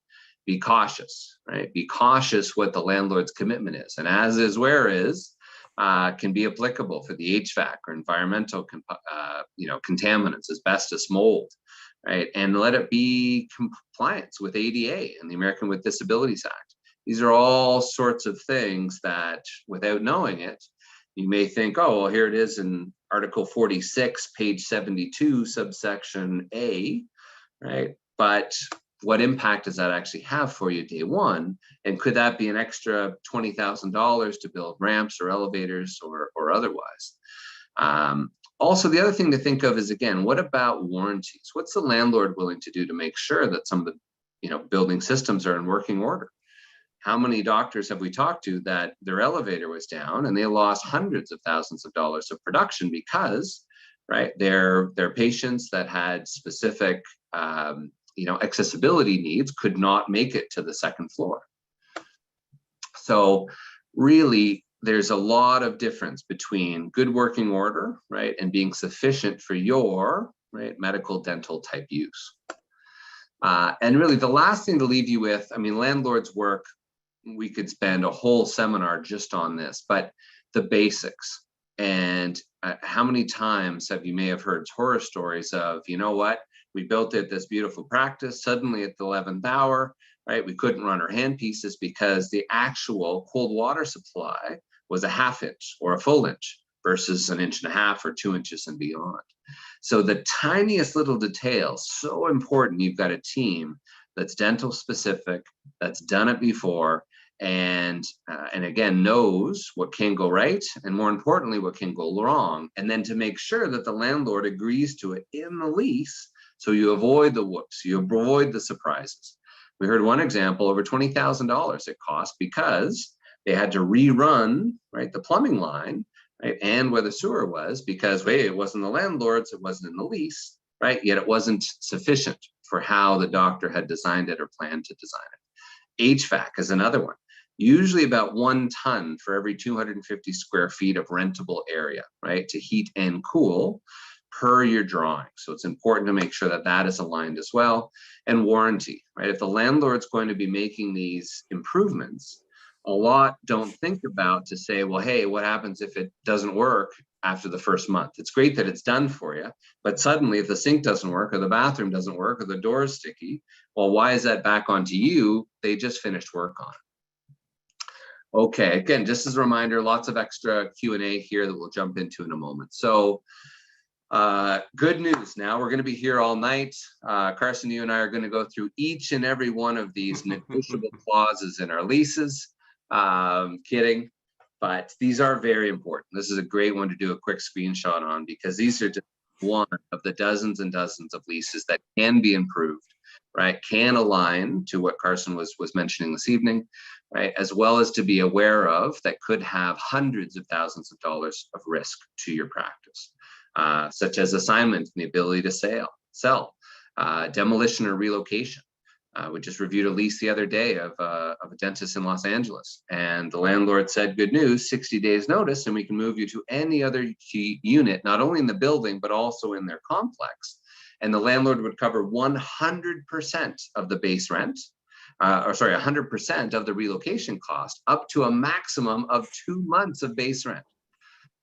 Be cautious, right? Be cautious what the landlord's commitment is. And as is, where is, can be applicable for the HVAC or environmental, contaminants, asbestos, mold, right? And let it be compliance with ADA and the American with Disabilities Act. These are all sorts of things that, without knowing it, you may think, oh, well, here it is in Article 46, page 72, subsection A, right? But what impact does that actually have for you day one? And could that be an extra $20,000 to build ramps or elevators or otherwise? Also, the other thing to think of is, again, what about warranties? What's the landlord willing to do to make sure that some of the building systems are in working order? How many doctors have we talked to that their elevator was down and they lost hundreds of thousands of dollars of production because, right, their patients that had specific accessibility needs could not make it to the second floor. So really, there's a lot of difference between good working order, right, and being sufficient for your, right, medical dental type use. And really, the last thing to leave you with, Landlords Work we could spend a whole seminar just on this, but the basics. And how many times you may have heard horror stories of, you know what, we built it this beautiful practice, suddenly at the 11th hour, right, we couldn't run our handpieces because the actual cold water supply was a 1/2 inch or a full inch versus 1.5 inches or 2 inches and beyond. So the tiniest little details, so important. You've got a team that's dental specific, that's done it before, and again knows what can go right, and more importantly, what can go wrong, and then to make sure that the landlord agrees to it in the lease, so you avoid the whoops, you avoid the surprises. We heard one example, over $20,000 it cost because they had to rerun, right, the plumbing line, right, and where the sewer was, because wait, it wasn't the landlord's, it wasn't in the lease, right, yet it wasn't sufficient for how the doctor had designed it or planned to design it. HVAC is another one. Usually about 1 ton for every 250 square feet of rentable area, right, to heat and cool per your drawing. So it's important to make sure that that is aligned as well. And warranty, right? If the landlord's going to be making these improvements, a lot don't think about to say, well, hey, what happens if it doesn't work after the first month? It's great that it's done for you, but suddenly if the sink doesn't work or the bathroom doesn't work or the door is sticky, well, why is that back onto you? They just finished work on it. Okay, again, just as a reminder, lots of extra Q&A here that we'll jump into in a moment. So good news, now we're going to be here all night. Karson, you and I are going to go through each and every one of these negotiable clauses in our leases. Kidding, but these are very important. This is a great one to do a quick screenshot on, because these are just one of the dozens and dozens of leases that can be improved, right? Can align to what Karson was mentioning this evening, right? As well as to be aware of that could have hundreds of thousands of dollars of risk to your practice, such as assignment and the ability to sell, demolition or relocation. We just reviewed a lease the other day of a dentist in Los Angeles, and the landlord said, good news, 60 days notice, and we can move you to any other unit, not only in the building, but also in their complex. And the landlord would cover 100% of the base rent, 100% of the relocation cost, up to a maximum of 2 months of base rent.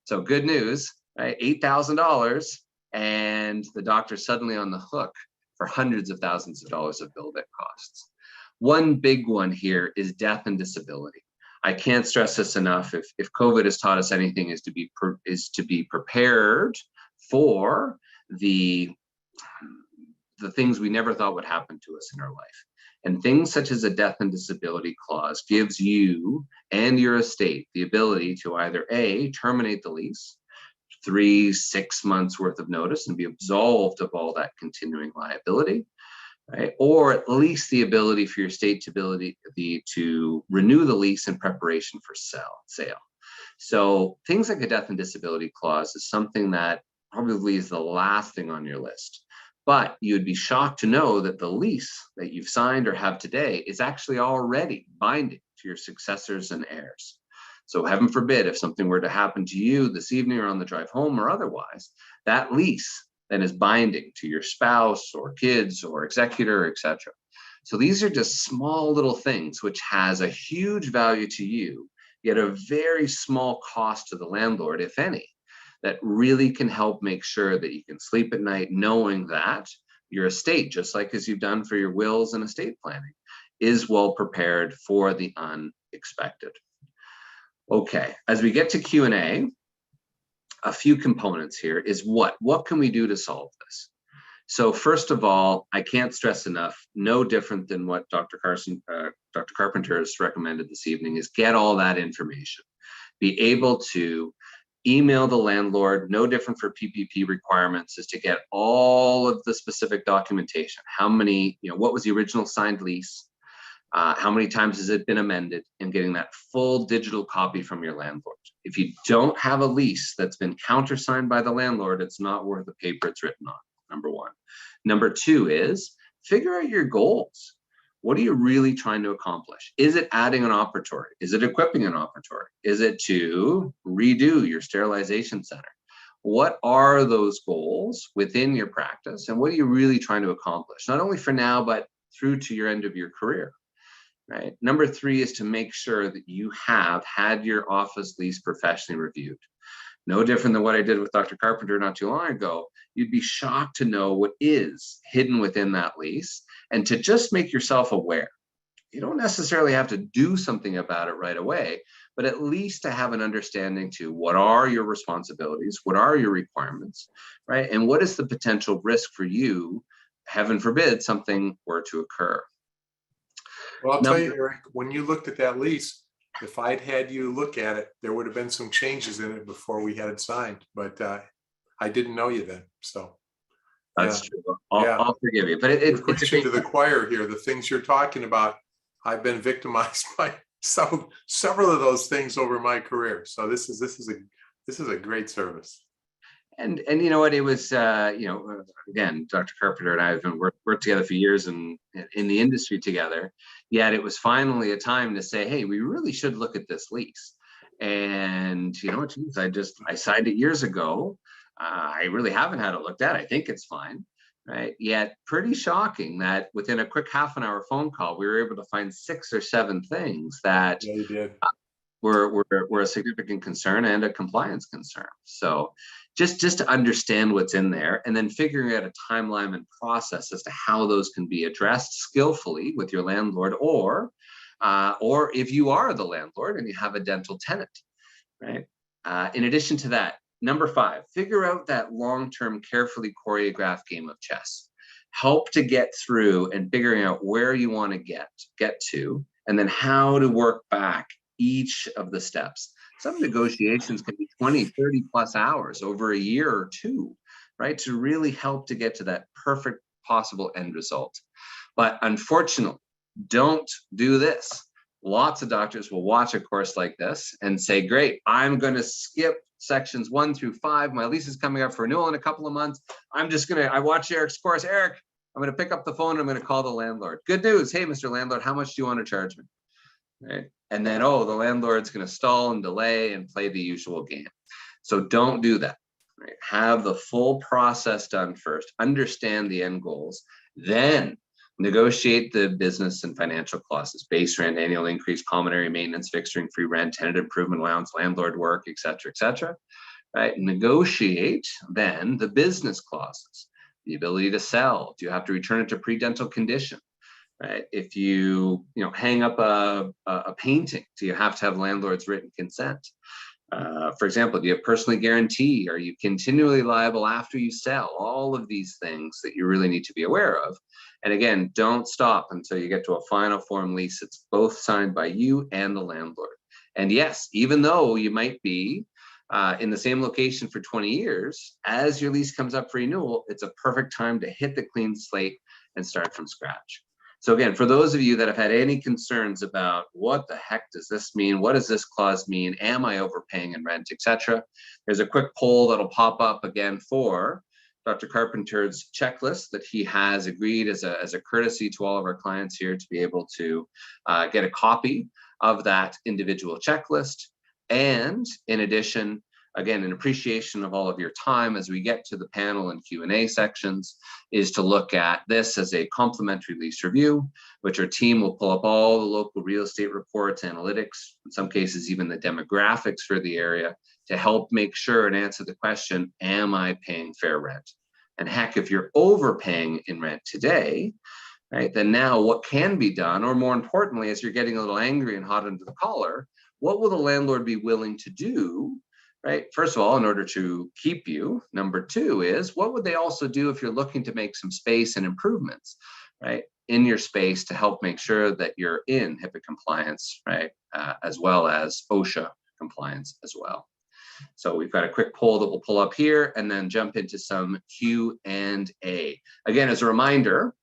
So good news, right? $8,000, and the doctor's suddenly on the hook for hundreds of thousands of dollars of build-it costs. One big one here is death and disability. I can't stress this enough. If COVID has taught us anything, is to be prepared for the things we never thought would happen to us in our life. And things such as a death and disability clause gives you and your estate the ability to either A, terminate the lease, 3-6 months worth of notice, and be absolved of all that continuing liability, right? Or at least the ability for your estate to renew the lease in preparation for sale. So things like a death and disability clause is something that probably is the last thing on your list. But you'd be shocked to know that the lease that you've signed or have today is actually already binding to your successors and heirs. So heaven forbid, if something were to happen to you this evening or on the drive home or otherwise, that lease then is binding to your spouse or kids or executor, etc. So these are just small little things which has a huge value to you, yet a very small cost to the landlord, if any, that really can help make sure that you can sleep at night knowing that your estate, just like as you've done for your wills and estate planning, is well prepared for the unexpected. Okay, as we get to Q&A, a few components here is what can we do to solve this? So first of all, I can't stress enough, no different than what Dr. Carpenter has recommended this evening, is get all that information. Be able to email the landlord, no different for PPP requirements, is to get all of the specific documentation. How many, what was the original signed lease? How many times has it been amended, and getting that full digital copy from your landlord. If you don't have a lease that's been countersigned by the landlord, it's not worth the paper it's written on, number one. Number two is figure out your goals. What are you really trying to accomplish? Is it adding an operatory? Is it equipping an operatory? Is it to redo your sterilization center? What are those goals within your practice, and what are you really trying to accomplish? Not only for now, but through to your end of your career. right? Number 3 is to make sure that you have had your office lease professionally reviewed. No different than what I did with Dr. Carpenter not too long ago. You'd be shocked to know what is hidden within that lease and to just make yourself aware. You don't necessarily have to do something about it right away, but at least to have an understanding to what are your responsibilities, what are your requirements, right? And what is the potential risk for you, heaven forbid, something were to occur. Well, I'll tell you, Eric, when you looked at that lease, if I'd had you look at it, there would have been some changes in it before we had it signed, but I didn't know you then, so. That's true. I'll forgive you, but You're preaching to the choir here. The things you're talking about, I've been victimized by several of those things over my career. So this is a great service. And you know what, it was again, Dr. Carpenter and I have been worked together for years and in the industry together. Yet it was finally a time to say, hey, we really should look at this lease. And you know, geez, I signed it years ago. I really haven't had it looked at. I think it's fine. Right. Yet pretty shocking that within a quick half an hour phone call, we were able to find 6 or 7 things that Yeah, you did. were a significant concern and a compliance concern. So just to understand what's in there and then figuring out a timeline and process as to how those can be addressed skillfully with your landlord, or if you are the landlord and you have a dental tenant, right? In addition to that, number 5, figure out that long-term, carefully choreographed game of chess. Help to get through and figuring out where you want to get to, and then how to work back each of the steps. Some negotiations can be 20, 30 plus hours over a year or 2, right? To really help to get to that perfect possible end result. But unfortunately, don't do this. Lots of doctors will watch a course like this and say, great, I'm going to skip sections 1 through 5. My lease is coming up for renewal in a couple of months. I watched Eric's course. Eric, I'm going to pick up the phone and I'm going to call the landlord. Good news. Hey, Mr. Landlord, how much do you want to charge me? Right? And then, the landlord's going to stall and delay and play the usual game. So don't do that. Right? Have the full process done first. Understand the end goals. Then negotiate the business and financial clauses: base rent, annual increase, common area maintenance, fixturing, free rent, tenant improvement allowance, landlord work, et cetera, right? Negotiate then the business clauses: the ability to sell. Do you have to return it to pre-dental condition? Right? If you hang up a painting, do you have to have landlord's written consent? For example, do you have personally guarantee? Are you continually liable after you sell? All of these things that you really need to be aware of. And again, don't stop until you get to a final form lease. It's both signed by you and the landlord. And yes, even though you might be in the same location for 20 years, as your lease comes up for renewal, it's a perfect time to hit the clean slate and start from scratch. So again, for those of you that have had any concerns about what the heck does this mean? What does this clause mean? Am I overpaying in rent, etc.? There's a quick poll that'll pop up again for Dr. Carpenter's checklist that he has agreed as a courtesy to all of our clients here to be able to get a copy of that individual checklist. And in addition, again, an appreciation of all of your time as we get to the panel and Q&A sections is to look at this as a complimentary lease review, which our team will pull up all the local real estate reports, analytics, in some cases even the demographics for the area, to help make sure and answer the question, am I paying fair rent? And heck, if you're overpaying in rent today, right, then now what can be done, or more importantly, as you're getting a little angry and hot under the collar, what will the landlord be willing to do? Right? First of all, in order to keep you. Number 2 is, what would they also do if you're looking to make some space and improvements, right, in your space to help make sure that you're in HIPAA compliance, right, as well as OSHA compliance as well. So we've got a quick poll that we'll pull up here and then jump into some Q&A. Again, as a reminder,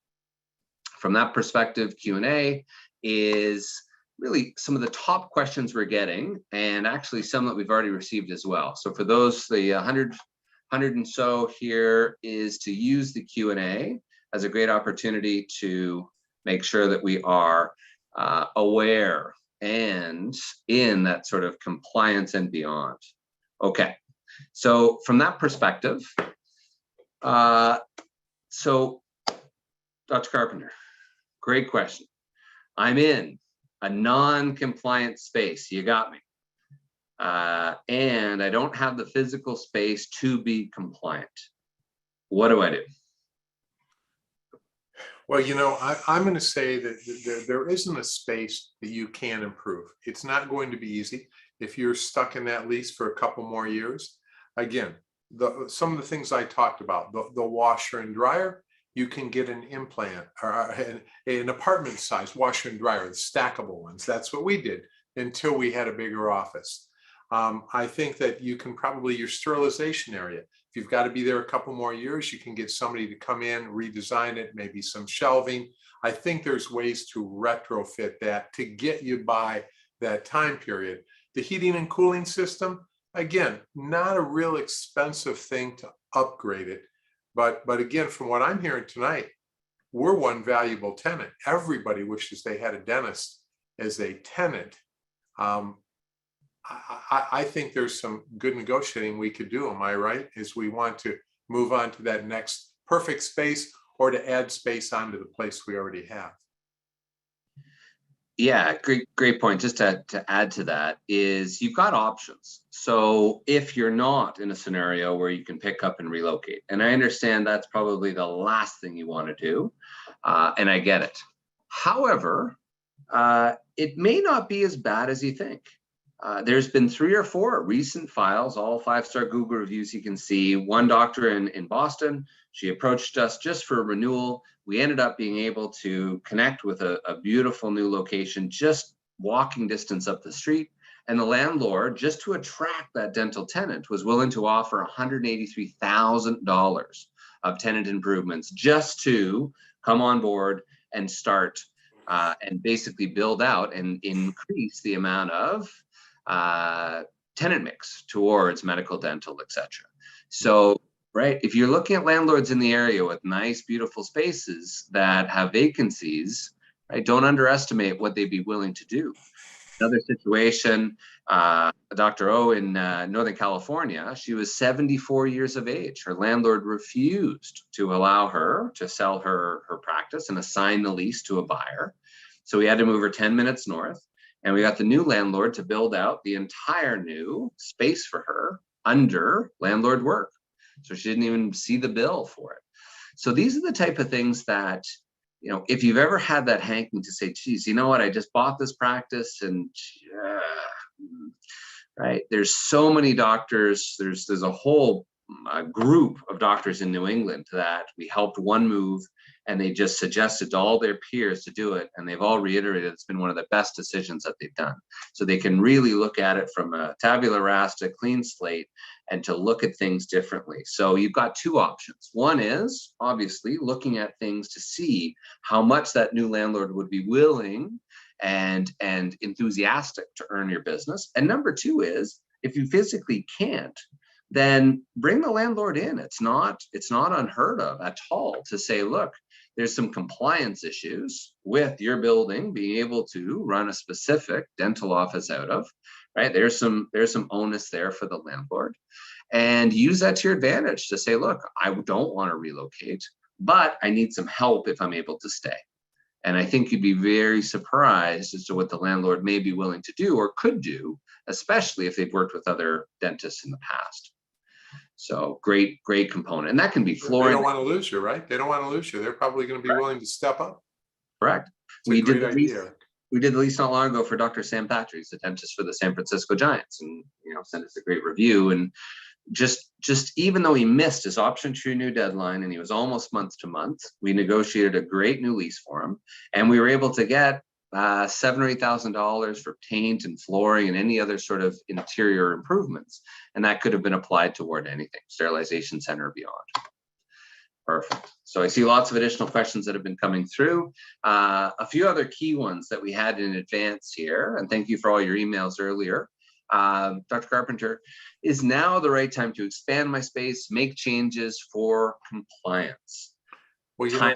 from that perspective, Q&A is really some of the top questions we're getting, and actually some that we've already received as well. So for those, the 100 and so here is to use the Q&A as a great opportunity to make sure that we are aware and in that sort of compliance and beyond. Okay, so from that perspective, so Dr. Carpenter, great question. I'm in a non-compliant space. You got me. And I don't have the physical space to be compliant. What do I do? Well, I'm going to say that there isn't a space that you can improve. It's not going to be easy if you're stuck in that lease for a couple more years. Again, some of the things I talked about, the washer and dryer, you can get an implant or an apartment size washer and dryer, the stackable ones. That's what we did until we had a bigger office. I think that you can probably, your sterilization area, if you've got to be there a couple more years, you can get somebody to come in, redesign it, maybe some shelving. I think there's ways to retrofit that to get you by that time period. The heating and cooling system, again, not a real expensive thing to upgrade it. But again, from what I'm hearing tonight, we're one valuable tenant. Everybody wishes they had a dentist as a tenant. I think there's some good negotiating we could do. Am I right? As we want to move on to that next perfect space or to add space onto the place we already have. Yeah, great point. Just to add to that is you've got options. So if you're not in a scenario where you can pick up and relocate, and I understand that's probably the last thing you want to do, and I get it. However, it may not be as bad as you think. There's been 3 or 4 recent files, all 5-star Google reviews you can see. One doctor in Boston, she approached us just for renewal. We ended up being able to connect with a beautiful new location, just walking distance up the street. And the landlord, just to attract that dental tenant, was willing to offer $183,000 of tenant improvements just to come on board and start and basically build out and increase the amount of tenant mix towards medical, dental, etc. So, right, if you're looking at landlords in the area with nice, beautiful spaces that have vacancies, right, don't underestimate what they'd be willing to do. Another situation, Dr. O in Northern California, she was 74 years of age. Her landlord refused to allow her to sell her practice and assign the lease to a buyer. So we had to move her 10 minutes north. And we got the new landlord to build out the entire new space for her under Landlords Work. So she didn't even see the bill for it. So these are the type of things that, if you've ever had that hanking to say, geez, you know what, I just bought this practice and, right, there's so many doctors, there's a whole group of doctors in New England that we helped one move, and they just suggested to all their peers to do it. And they've all reiterated it's been one of the best decisions that they've done. So they can really look at it from a tabula rasa, clean slate, and to look at things differently. So you've got 2 options. One is obviously looking at things to see how much that new landlord would be willing and enthusiastic to earn your business. And number 2 is, if you physically can't, then bring the landlord in. It's not unheard of at all to say, look, there's some compliance issues with your building being able to run a specific dental office out of, right? There's some onus there for the landlord, and use that to your advantage to say, look, I don't want to relocate, but I need some help if I'm able to stay. And I think you'd be very surprised as to what the landlord may be willing to do or could do, especially if they've worked with other dentists in the past. So great component. And that can be flooring. They don't want to lose you, right? They don't want to lose you. They're probably going to be willing to step up. Correct. We did the lease not long ago for Dr. Sam Patrick, the dentist for the San Francisco Giants, and sent us a great review. And just even though he missed his option to renew deadline and he was almost month to month, we negotiated a great new lease for him, and we were able to get $7,000 or $8,000 for paint and flooring and any other sort of interior improvements, and that could have been applied toward anything, sterilization center beyond. Perfect. So I see lots of additional questions that have been coming through. A few other key ones that we had in advance here, and thank you for all your emails earlier. Dr. Carpenter, is now the right time to expand my space, make changes for compliance? Well,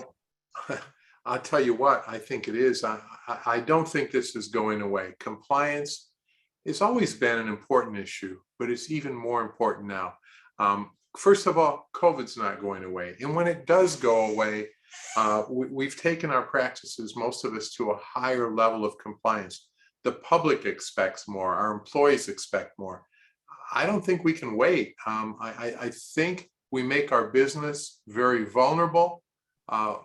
I'll tell you what, I think it is. I don't think this is going away. Compliance has always been an important issue, but it's even more important now. First of all, COVID's not going away. And when it does go away, We've taken our practices, most of us, to a higher level of compliance. The public expects more. Our employees expect more. I don't think we can wait. I think we make our business very vulnerable,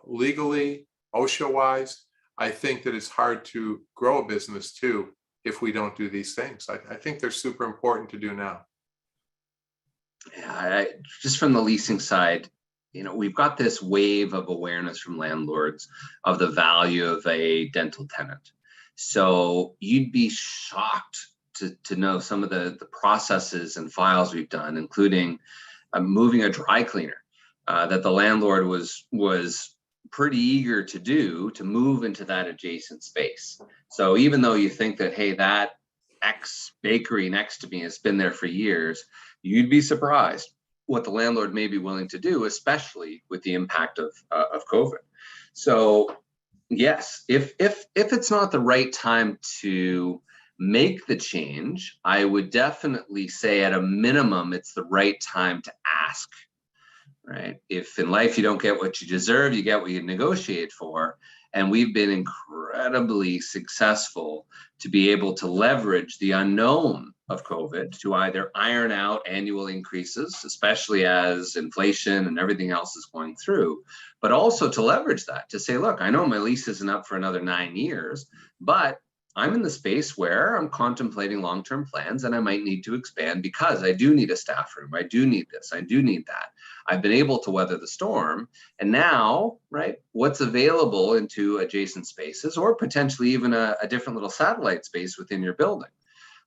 legally, OSHA-wise. I think that it's hard to grow a business too if we don't do these things. I think they're super important to do now. Yeah, just from the leasing side, we've got this wave of awareness from landlords of the value of a dental tenant. So you'd be shocked to know some of the processes and files we've done, including moving a dry cleaner that the landlord was pretty eager to do, to move into that adjacent space. So even though you think that, hey, that X bakery next to me has been there for years, you'd be surprised what the landlord may be willing to do, especially with the impact of COVID. So yes, if it's not the right time to make the change, I would definitely say at a minimum, it's the right time to ask, right? If in life you don't get what you deserve, you get what you negotiate for. And we've been incredibly successful to be able to leverage the unknown of COVID to either iron out annual increases, especially as inflation and everything else is going through, but also to leverage that to say, look, I know my lease isn't up for another 9 years, but I'm in the space where I'm contemplating long-term plans and I might need to expand because I do need a staff room. I do need this. I do need that. I've been able to weather the storm. And now, right, what's available into adjacent spaces or potentially even a different little satellite space within your building.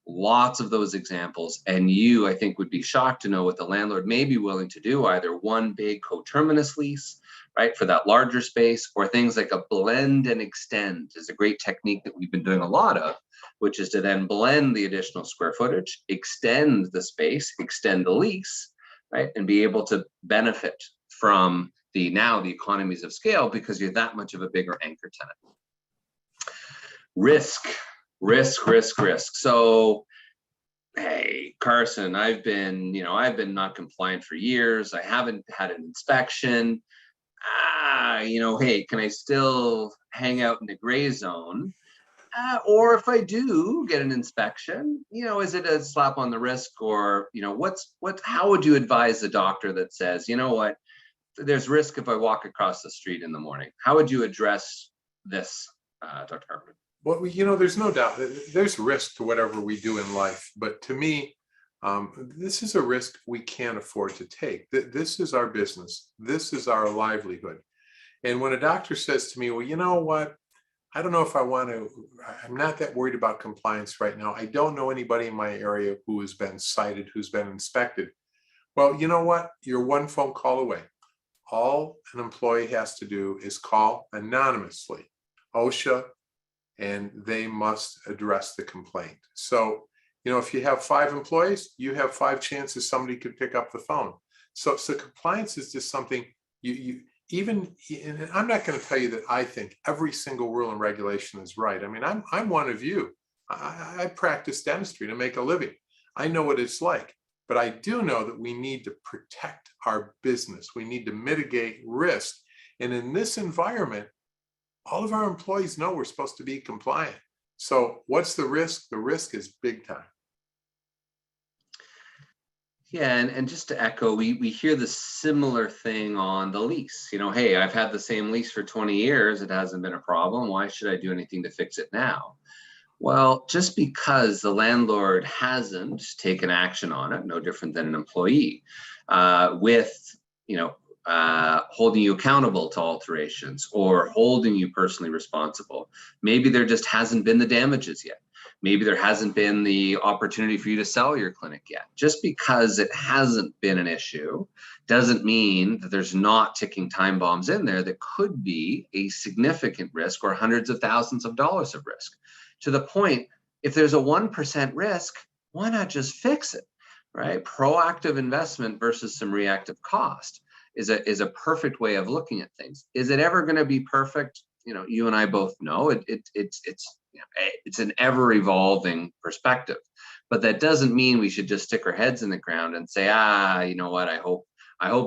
Lots of those examples. And you, I think, would be shocked to know what the landlord may be willing to do, either one big coterminous lease, right, for that larger space, or things like a blend and extend is a great technique that we've been doing a lot of, which is to then blend the additional square footage, extend the space, extend the lease, right, and be able to benefit from the economies of scale because you're that much of a bigger anchor tenant. Risk. So, hey, Karson, I've been not compliant for years. I haven't had an inspection. Hey, can I still hang out in the gray zone? Or if I do get an inspection, is it a slap on the wrist, or, how would you advise the doctor that says, you know what, there's risk if I walk across the street in the morning? How would you address this, Dr. Carpenter? Well, there's no doubt that there's risk to whatever we do in life. But to me, this is a risk we can't afford to take. This is our business. This is our livelihood. And when a doctor says to me, well, you know what, I don't know if I want to, I'm not that worried about compliance right now. I don't know anybody in my area who has been cited, who's been inspected. Well, you know what? You're one phone call away. All an employee has to do is call anonymously OSHA, and they must address the complaint. So, if you have 5 employees, you have 5 chances somebody could pick up the phone. So compliance is just something and I'm not going to tell you that I think every single rule and regulation is right. I mean, I'm one of you. I practice dentistry to make a living. I know what it's like, but I do know that we need to protect our business. We need to mitigate risk. And in this environment, all of our employees know we're supposed to be compliant. So what's the risk? The risk is big time. Yeah, and just to echo, we hear the similar thing on the lease. Hey, I've had the same lease for 20 years. It hasn't been a problem. Why should I do anything to fix it now? Well, just because the landlord hasn't taken action on it, no different than an employee, with, holding you accountable to alterations or holding you personally responsible. Maybe there just hasn't been the damages yet. Maybe there hasn't been the opportunity for you to sell your clinic yet. Just because it hasn't been an issue doesn't mean that there's not ticking time bombs in there that could be a significant risk or hundreds of thousands of dollars of risk. To the point, if there's a 1% risk, why not just fix it, right? Proactive investment versus some reactive cost is a perfect way of looking at things. Is it ever going to be perfect? You and I both know it's an ever evolving perspective, but that doesn't mean we should just stick our heads in the ground and say, you know what, I hope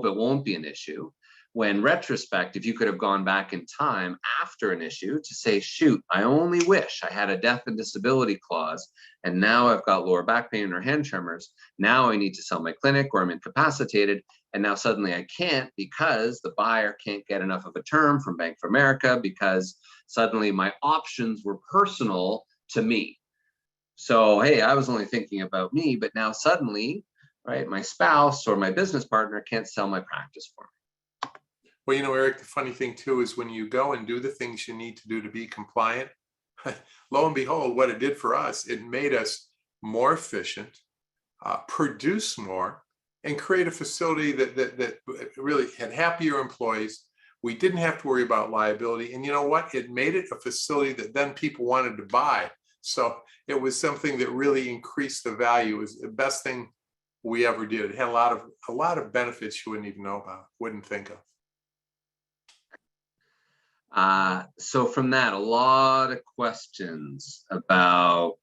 it won't be an issue. When retrospect, if you could have gone back in time after an issue to say, shoot, I only wish I had a death and disability clause, and now I've got lower back pain or hand tremors. Now I need to sell my clinic, or I'm incapacitated. And now suddenly I can't because the buyer can't get enough of a term from Bank of America, because suddenly my options were personal to me. So, hey, I was only thinking about me, but now suddenly, right, my spouse or my business partner can't sell my practice for me. Well, you know, Eric, the funny thing too is when you go and do the things you need to do to be compliant, lo and behold, what it did for us, it made us more efficient, produce more, and create a facility that really had happier employees. We didn't have to worry about liability. And you know what? It made it a facility that then people wanted to buy. So it was something that really increased the value. It was the best thing we ever did. It had a lot of benefits you wouldn't even know about, wouldn't think of. So from that, a lot of questions about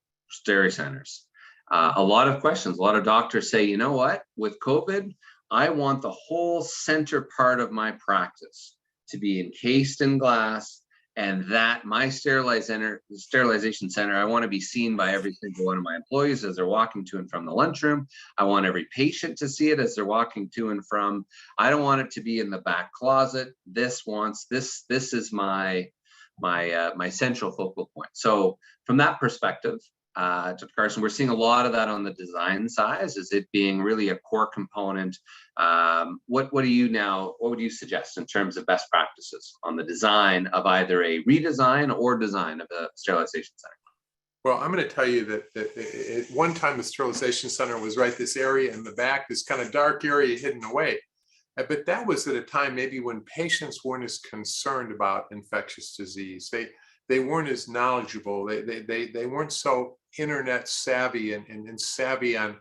dairy centers. A lot of questions. A lot of doctors say, you know what, with COVID, I want the whole center part of my practice to be encased in glass, and that my sterilization center, I want to be seen by every single one of my employees as they're walking to and from the lunchroom. I want every patient to see it as they're walking to and from. I don't want it to be in the back closet. This is my central focal point. So from that perspective, Dr. Karson, we're seeing a lot of that on the design side. Is it being really a core component? What would you suggest in terms of best practices on the design of either a redesign or design of a sterilization center? Well, I'm going to tell you that at one time the sterilization center was right this area in the back, this kind of dark area hidden away. But that was at a time maybe when patients weren't as concerned about infectious disease. They weren't as knowledgeable. They weren't so internet savvy and savvy on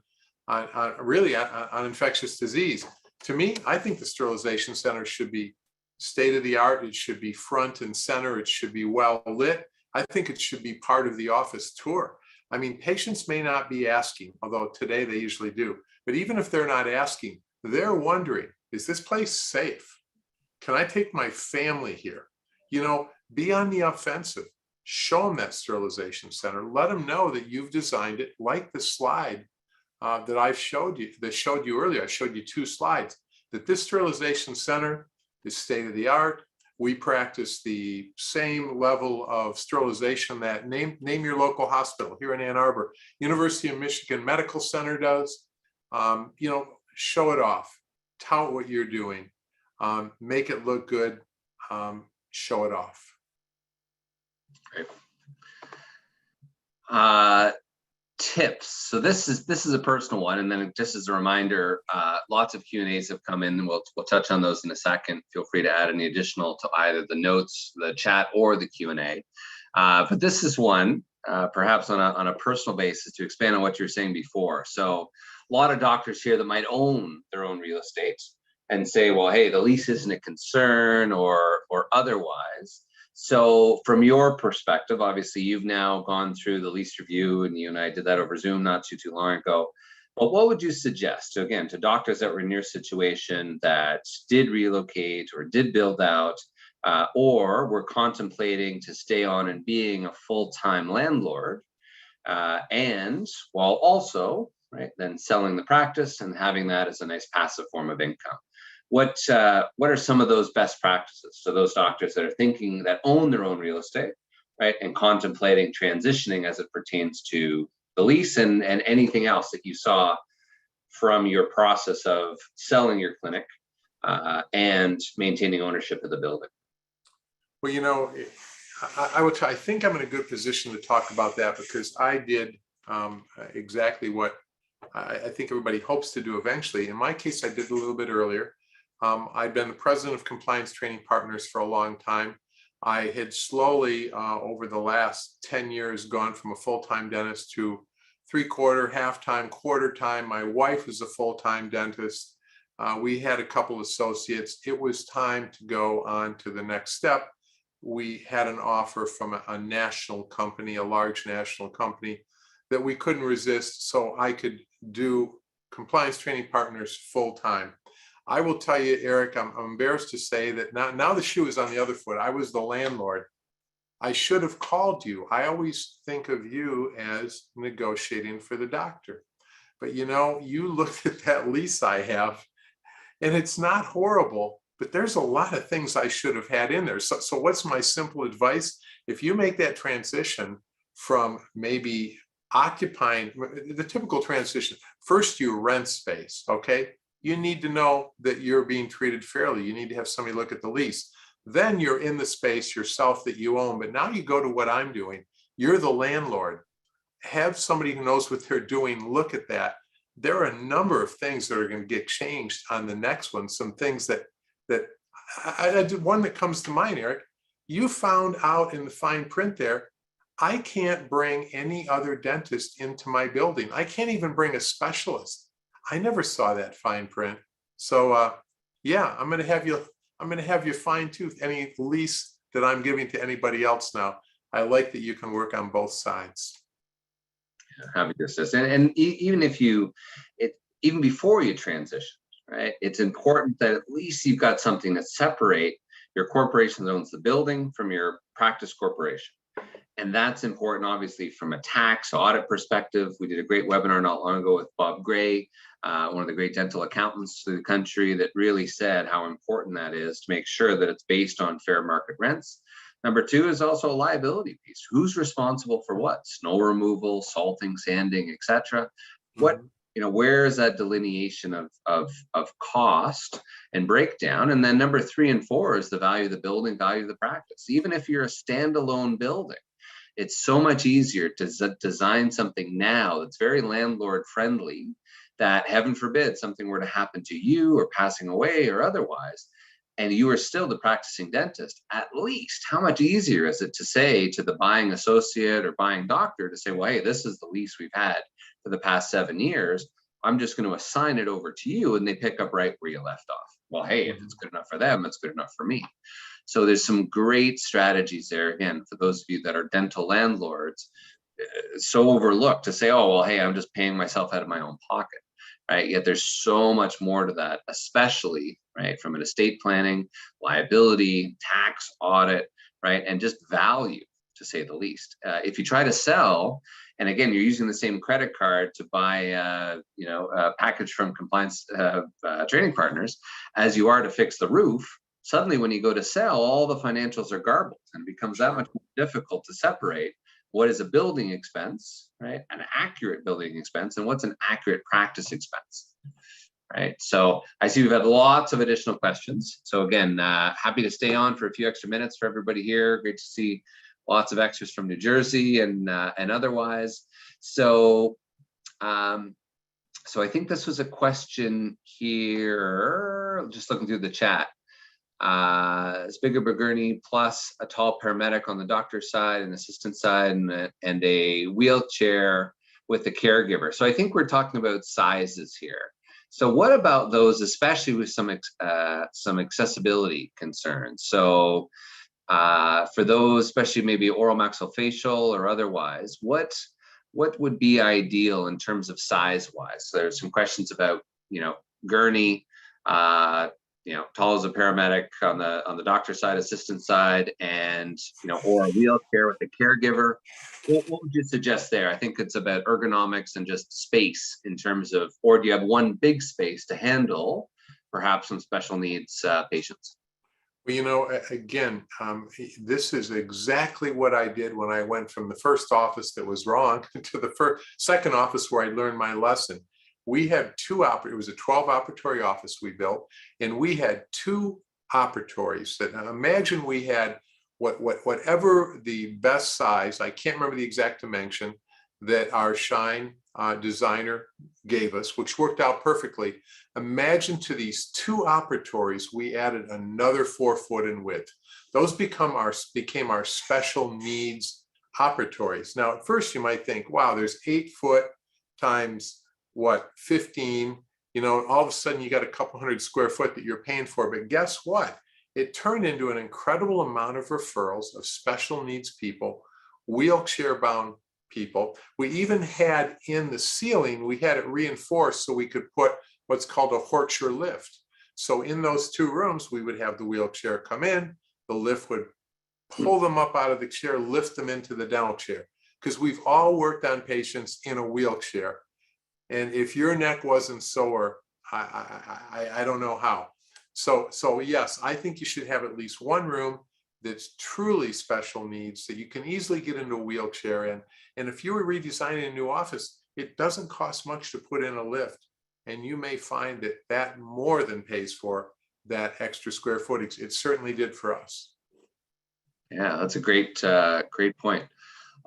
infectious disease. To me, I think the sterilization center should be state of the art. It should be front and center. It should be well lit. I think it should be part of the office tour. I mean, patients may not be asking, although today they usually do. But even if they're not asking, they're wondering, is this place safe? Can I take my family here? You know, be on the offensive. Show them that sterilization center. Let them know that you've designed it, like the slide that I showed you earlier. I showed you 2 slides, that this sterilization center is state of the art. We practice the same level of sterilization that name your local hospital here in Ann Arbor. University of Michigan Medical Center does. You know, show it off. Tout what you're doing. Make it look good. Show it off. Great. Tips. So this is a personal one, and then just as a reminder, lots of Q&As have come in, and we'll touch on those in a second. Feel free to add any additional to either the notes, the chat, or the Q&A. But this is one, perhaps on a personal basis, to expand on what you were saying before. So a lot of doctors here that might own their own real estate and say, well, hey, the lease isn't a concern or otherwise. So from your perspective, obviously you've now gone through the lease review, and you and I did that over Zoom not too long ago. But what would you suggest, so again, to doctors that were in your situation that did relocate or did build out, or were contemplating to stay on and being a full-time landlord, and while also, right, then selling the practice and having that as a nice passive form of income? What are some of those best practices? So those doctors that are thinking, that own their own real estate, right, and contemplating transitioning as it pertains to the lease and anything else that you saw from your process of selling your clinic and maintaining ownership of the building. Well, you know, I think I'm in a good position to talk about that, because I did exactly what I think everybody hopes to do eventually. In my case, I did it a little bit earlier. I'd been the president of Compliance Training Partners for a long time. I had slowly, over the last 10 years, gone from a full-time dentist to 3/4, half-time, quarter-time. My wife was a full-time dentist. We had a couple associates. It was time to go on to the next step. We had an offer from a national company, a large national company, that we couldn't resist, so I could do Compliance Training Partners full-time. I will tell you, Eric, I'm embarrassed to say that now the shoe is on the other foot. I was the landlord. I should have called you. I always think of you as negotiating for the doctor. But you know, you looked at that lease I have, and it's not horrible, but there's a lot of things I should have had in there. So what's my simple advice? If you make that transition from maybe occupying, the typical transition, first you rent space, okay? You need to know that you're being treated fairly. You need to have somebody look at the lease. Then you're in the space yourself that you own, but now you go to what I'm doing. You're the landlord. Have somebody who knows what they're doing look at that. There are a number of things that are going to get changed on the next one. Some things that one that comes to mind, Eric, you found out in the fine print there, I can't bring any other dentist into my building. I can't even bring a specialist. I never saw that fine print. So yeah, I'm going to have you fine tooth any lease that I'm giving to anybody else now. I like that you can work on both sides. Happy to assist. Even if even before you transition, right, it's important that at least you've got something that separate your corporation that owns the building from your practice corporation. And that's important, obviously, from a tax audit perspective. We did a great webinar not long ago with Bob Gray, one of the great dental accountants through the country, that really said how important that is to make sure that it's based on fair market rents. Number two is also a liability piece. Who's responsible for what? Snow removal, salting, sanding, etc. What, where is that delineation of cost and breakdown? And then number 3 and 4 is the value of the building, value of the practice. Even if you're a standalone building, it's so much easier to design something now that's very landlord friendly, that heaven forbid something were to happen to you or passing away or otherwise, and you are still the practicing dentist. At least how much easier is it to say to the buying associate or buying doctor to say, well, hey, this is the lease we've had for the past 7 years. I'm just going to assign it over to you, and they pick up right where you left off. Well, hey, if it's good enough for them, it's good enough for me. So there's some great strategies there. Again, for those of you that are dental landlords, so overlooked to say, oh, well, hey, I'm just paying myself out of my own pocket, right? Yet there's so much more to that, especially, right, from an estate planning, liability, tax, audit, right, and just value, to say the least. If you try to sell, and again, you're using the same credit card to buy, a package from compliance training partners, as you are to fix the roof, suddenly when you go to sell, all the financials are garbled, and it becomes that much more difficult to separate what is a building expense, right, an accurate building expense, and what's an accurate practice expense, right? So I see we've had lots of additional questions. So again, happy to stay on for a few extra minutes for everybody here. Great to see lots of extras from New Jersey and otherwise. So, so I think this was a question here, just looking through the chat. Spiga Burgurney plus a tall paramedic on the doctor's side and assistant side, and a wheelchair with the caregiver. So I think we're talking about sizes here. So what about those, especially with some accessibility concerns? So for those, especially maybe oral maxillofacial or otherwise, what would be ideal in terms of size wise? So there's some questions about, gurney, tall as a paramedic on the doctor's side, assistant side, and or a wheelchair with a caregiver. What would you suggest there? I think it's about ergonomics and just space in terms of, or do you have one big space to handle perhaps some special needs patients? Well, again, this is exactly what I did when I went from the first office that was wrong to the second office where I learned my lesson. We had it was a 12 operatory office we built, and we had 2 operatories. That imagine we had whatever the best size, I can't remember the exact dimension, that our Shine designer gave us, which worked out perfectly. Imagine to these 2 operatories, we added another 4 foot in width. Those became our special needs operatories. Now, at first you might think, wow, there's 8 foot times 15, all of a sudden you got a couple hundred square foot that you're paying for. But guess what? It turned into an incredible amount of referrals of special needs people, wheelchair bound people. We even had in the ceiling, we had it reinforced so we could put what's called a Horcher lift. So in those 2 rooms, we would have the wheelchair come in, the lift would pull them up out of the chair, lift them into the dental chair. Because we've all worked on patients in a wheelchair. And if your neck wasn't sore, I don't know how. So yes, I think you should have at least 1 room that's truly special needs that you can easily get into a wheelchair in. And if you were redesigning a new office, it doesn't cost much to put in a lift. And you may find that that more than pays for that extra square footage. It certainly did for us. Yeah, that's a great point.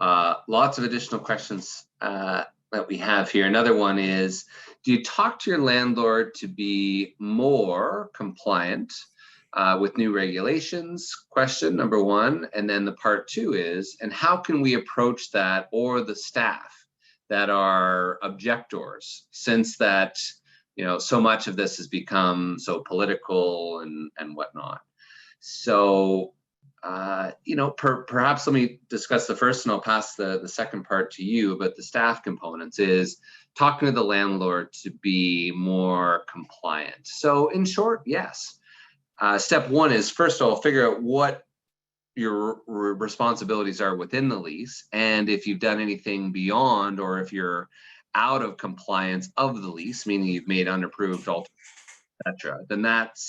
Lots of additional questions that we have here. Another one is, do you talk to your landlord to be more compliant with new regulations? Question number 1. And then the part 2 is, and how can we approach that, or the staff that are objectors, since that, so much of this has become so political and whatnot. So, perhaps let me discuss the first, and I'll pass the second part to you. But the staff components is talking to the landlord to be more compliant. So in short, yes. Step 1 is, first of all, figure out what your responsibilities are within the lease, and if you've done anything beyond, or if you're out of compliance of the lease, meaning you've made unapproved etc., then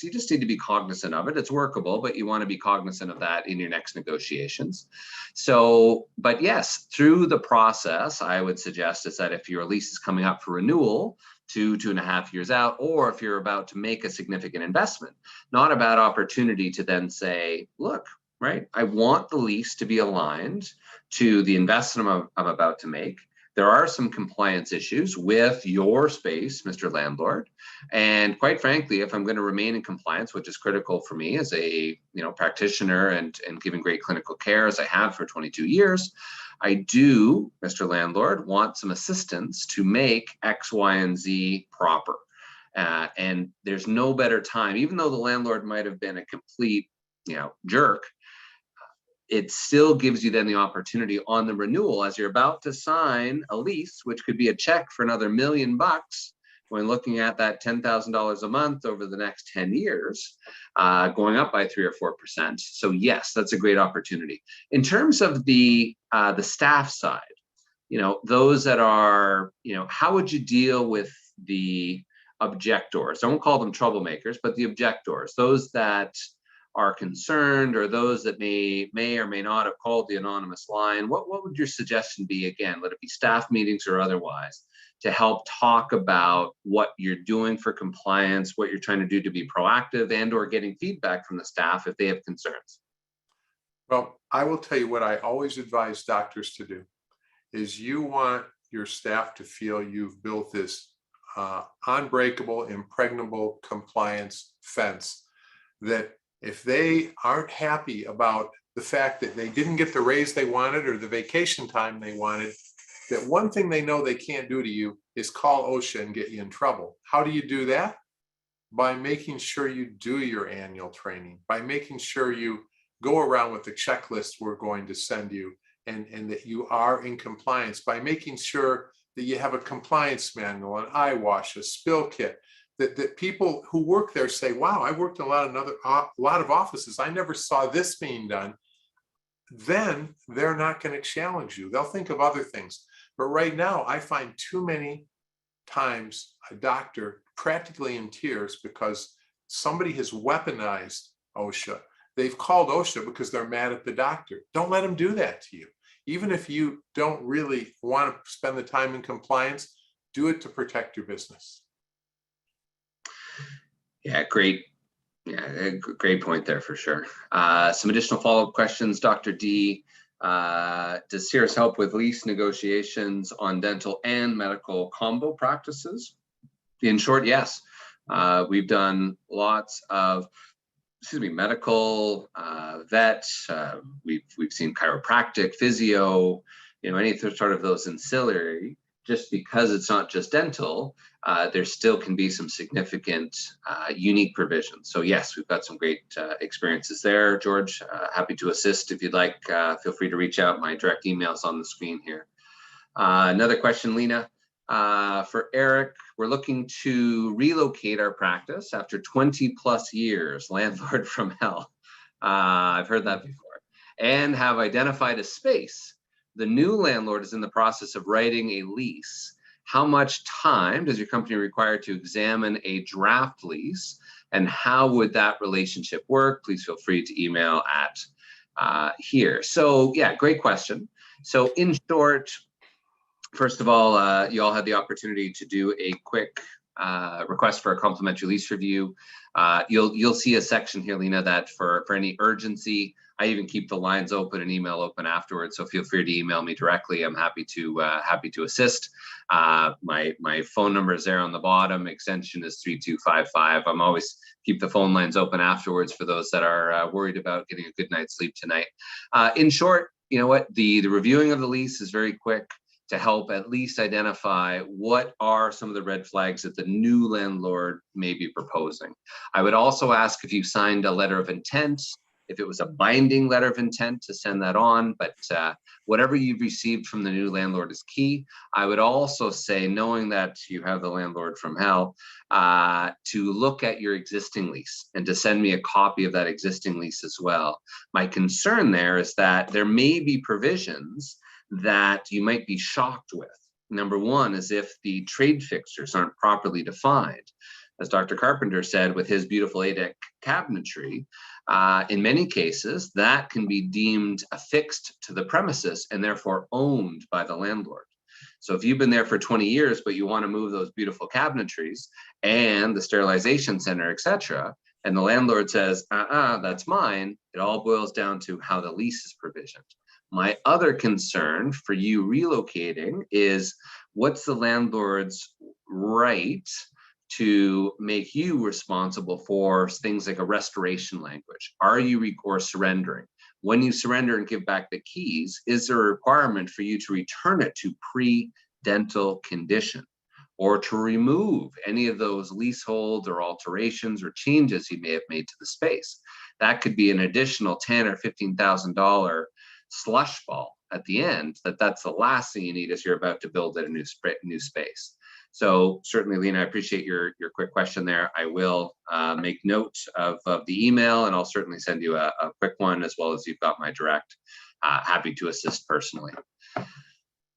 you just need to be cognizant of it. It's workable, but you want to be cognizant of that in your next negotiations. So, but yes, through the process, I would suggest is that if your lease is coming up for renewal 2.5 years out, or if you're about to make a significant investment, not a bad opportunity to then say, look, right, I want the lease to be aligned to the investment I'm about to make. There are some compliance issues with your space, Mr. Landlord. And quite frankly, if I'm going to remain in compliance, which is critical for me as a practitioner and giving great clinical care as I have for 22 years, I do, Mr. Landlord, want some assistance to make X, Y, and Z proper. And there's no better time, even though the landlord might have been a complete jerk, it still gives you then the opportunity on the renewal, as you're about to sign a lease, which could be a check for another $1 million when looking at that $10,000 a month over the next 10 years, going up by 3 or 4%. So yes, that's a great opportunity. In terms of the staff side, those that are, how would you deal with the objectors? I won't call them troublemakers, but the objectors, those that are concerned, or those that may or may not have called the anonymous line. What would your suggestion be, again, let it be staff meetings or otherwise, to help talk about what you're doing for compliance, what you're trying to do to be proactive, and or getting feedback from the staff if they have concerns? Well, I will tell you what I always advise doctors to do is you want your staff to feel you've built this unbreakable, impregnable compliance fence, that if they aren't happy about the fact that they didn't get the raise they wanted or the vacation time they wanted, that one thing they know they can't do to you is call OSHA and get you in trouble. How do you do that? By making sure you do your annual training, by making sure you go around with the checklist we're going to send you, and that you are in compliance, by making sure that you have a compliance manual, an eye wash, a spill kit, that people who work there say, wow, I worked in a lot of offices, I never saw this being done. Then they're not going to challenge you. They'll think of other things. But right now, I find too many times a doctor practically in tears because somebody has weaponized OSHA. They've called OSHA because they're mad at the doctor. Don't let them do that to you. Even if you don't really want to spend the time in compliance, do it to protect your business. Yeah, great. Yeah, great point there for sure. Some additional follow-up questions, Dr. D. Does Cirrus help with lease negotiations on dental and medical combo practices? In short, yes. We've done lots of, medical, vet. We've seen chiropractic, physio, any sort of those ancillary. Just because it's not just dental, there still can be some significant unique provisions. So yes, we've got some great experiences there. George, happy to assist if you'd like. Feel free to reach out. My direct email is on the screen here. Another question, Lena. For Eric, we're looking to relocate our practice after 20 plus years, landlord from hell. I've heard that before. And have identified a space. The new landlord is in the process of writing a lease. How much time does your company require to examine a draft lease? And how would that relationship work? Please feel free to email at here. So yeah, great question. So in short, first of all, you all had the opportunity to do a quick request for a complimentary lease review. You'll see a section here, Lena, that for any urgency, I even keep the lines open and email open afterwards. So feel free to email me directly. I'm happy to assist. My phone number is there on the bottom. Extension is 3255. I'm always keep the phone lines open afterwards for those that are worried about getting a good night's sleep tonight. In short, you know what? The reviewing of the lease is very quick to help at least identify what are some of the red flags that the new landlord may be proposing. I would also ask if you signed a letter of intent, if it was a binding letter of intent, to send that on, but whatever you've received from the new landlord is key. I would also say, knowing that you have the landlord from hell, to look at your existing lease and to send me a copy of that existing lease as well. My concern there is that there may be provisions that you might be shocked with. Number one is if the trade fixtures aren't properly defined. As Dr. Carpenter said, with his beautiful ADEC cabinetry, in many cases, that can be deemed affixed to the premises and therefore owned by the landlord. So if you've been there for 20 years, but you want to move those beautiful cabinetries and the sterilization center, etc., and the landlord says, that's mine, it all boils down to how the lease is provisioned. My other concern for you relocating is what's the landlord's right to make you responsible for things like a restoration language? Are you or surrendering? When you surrender and give back the keys, is there a requirement for you to return it to pre-dental condition, or to remove any of those leaseholds or alterations or changes you may have made to the space? That could be an additional $10,000 or $15,000 slush ball at the end. That's the last thing you need as you're about to build at a new space. So certainly, Lena, I appreciate your quick question there. I will make note of the email, and I'll certainly send you a quick one, as well as you've got my direct. Happy to assist personally.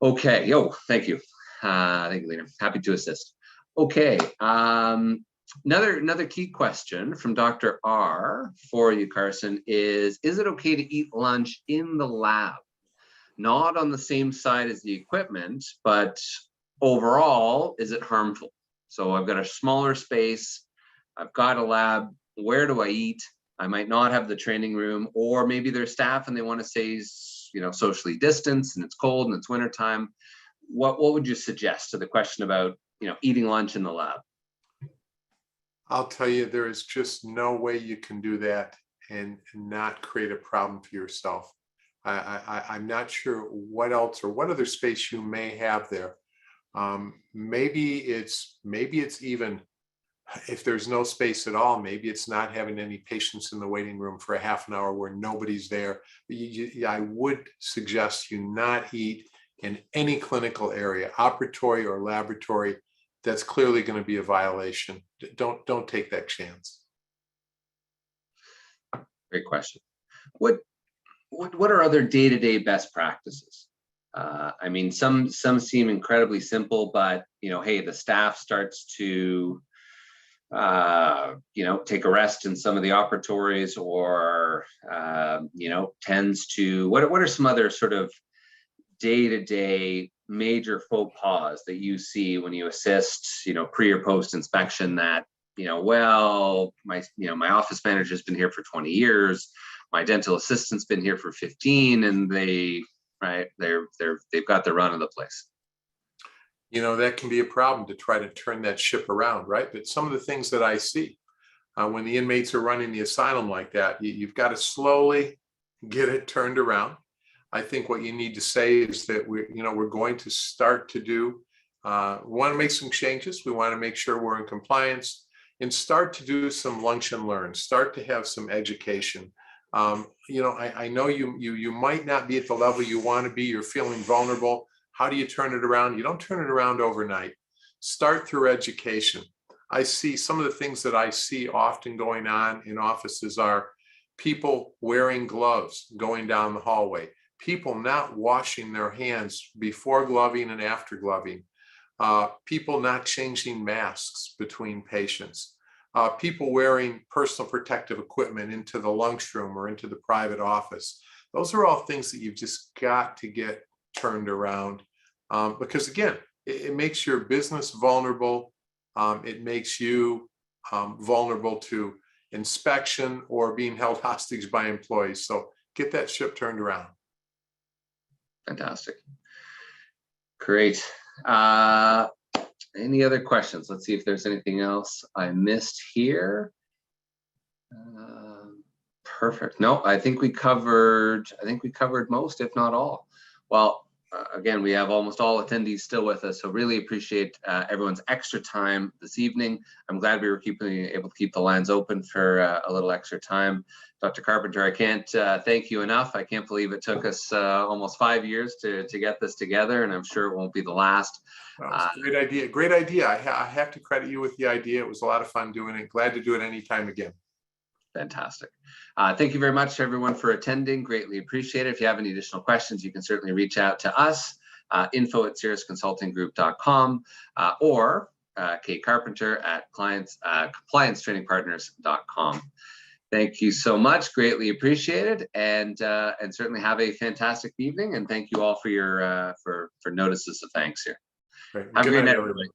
Okay, thank you. Thank you, Lena. Happy to assist. Okay, another key question from Dr. R for you, Karson, is it okay to eat lunch in the lab? Not on the same side as the equipment, but overall, is it harmful? So I've got a smaller space, I've got a lab, where do I eat? I might not have the training room, or maybe there's staff and they want to stay, socially distanced and it's cold and it's wintertime. What would you suggest to the question about, eating lunch in the lab? I'll tell you, there is just no way you can do that and not create a problem for yourself. I'm not sure what else or what other space you may have there. Maybe it's even, if there's no space at all, maybe it's not having any patients in the waiting room for a half an hour where nobody's there. I would suggest you not eat in any clinical area, operatory or laboratory. That's clearly going to be a violation. Don't take that chance. Great question. What are other day-to-day best practices? I mean, some seem incredibly simple, but hey, the staff starts to take a rest in some of the operatories, or tends to. What are some other sort of day-to-day major faux pas that you see when you assist, pre or post inspection, that my office manager's been here for 20 years, my dental assistant's been here for 15, and they've got the run of the place? That can be a problem to try to turn that ship around, right? But some of the things that I see when the inmates are running the asylum like that, you've got to slowly get it turned around. I think what you need to say is that we're going to start to do, we want to make some changes. We want to make sure we're in compliance and start to do some lunch and learn, start to have some education. I know you might not be at the level you want to be, you're feeling vulnerable, How do you turn it around? You don't turn it around overnight. Start through education. I see some of the things that I see often going on in offices are people wearing gloves going down the hallway, people not washing their hands before gloving and after gloving, people not changing masks between patients, people wearing personal protective equipment into the lunchroom or into the private office. Those are all things that you've just got to get turned around, because again, it makes your business vulnerable. It makes you vulnerable to inspection or being held hostage by employees. So get that ship turned around. Fantastic. Great. Any other questions? Let's see if there's anything else I missed here. Perfect. No, I think we covered most, if not all. Well, again, we have almost all attendees still with us, so really appreciate everyone's extra time this evening. I'm glad we were able to keep the lines open for a little extra time. Dr. Carpenter, I can't thank you enough. I can't believe it took us almost 5 years to get this together, and I'm sure it won't be the last. Great idea. Great idea. I have to credit you with the idea. It was a lot of fun doing it. Glad to do it anytime again. Fantastic. Thank you very much, everyone, for attending. Greatly appreciate it. If you have any additional questions, you can certainly reach out to us, info@cirrusconsultinggroup.com, or Kate Carpenter at compliancetrainingpartners.com. Thank you so much. greatly appreciated, and certainly have a fantastic evening. And thank you all for your for notices of thanks here. Great. Have a Good great night, night, everybody.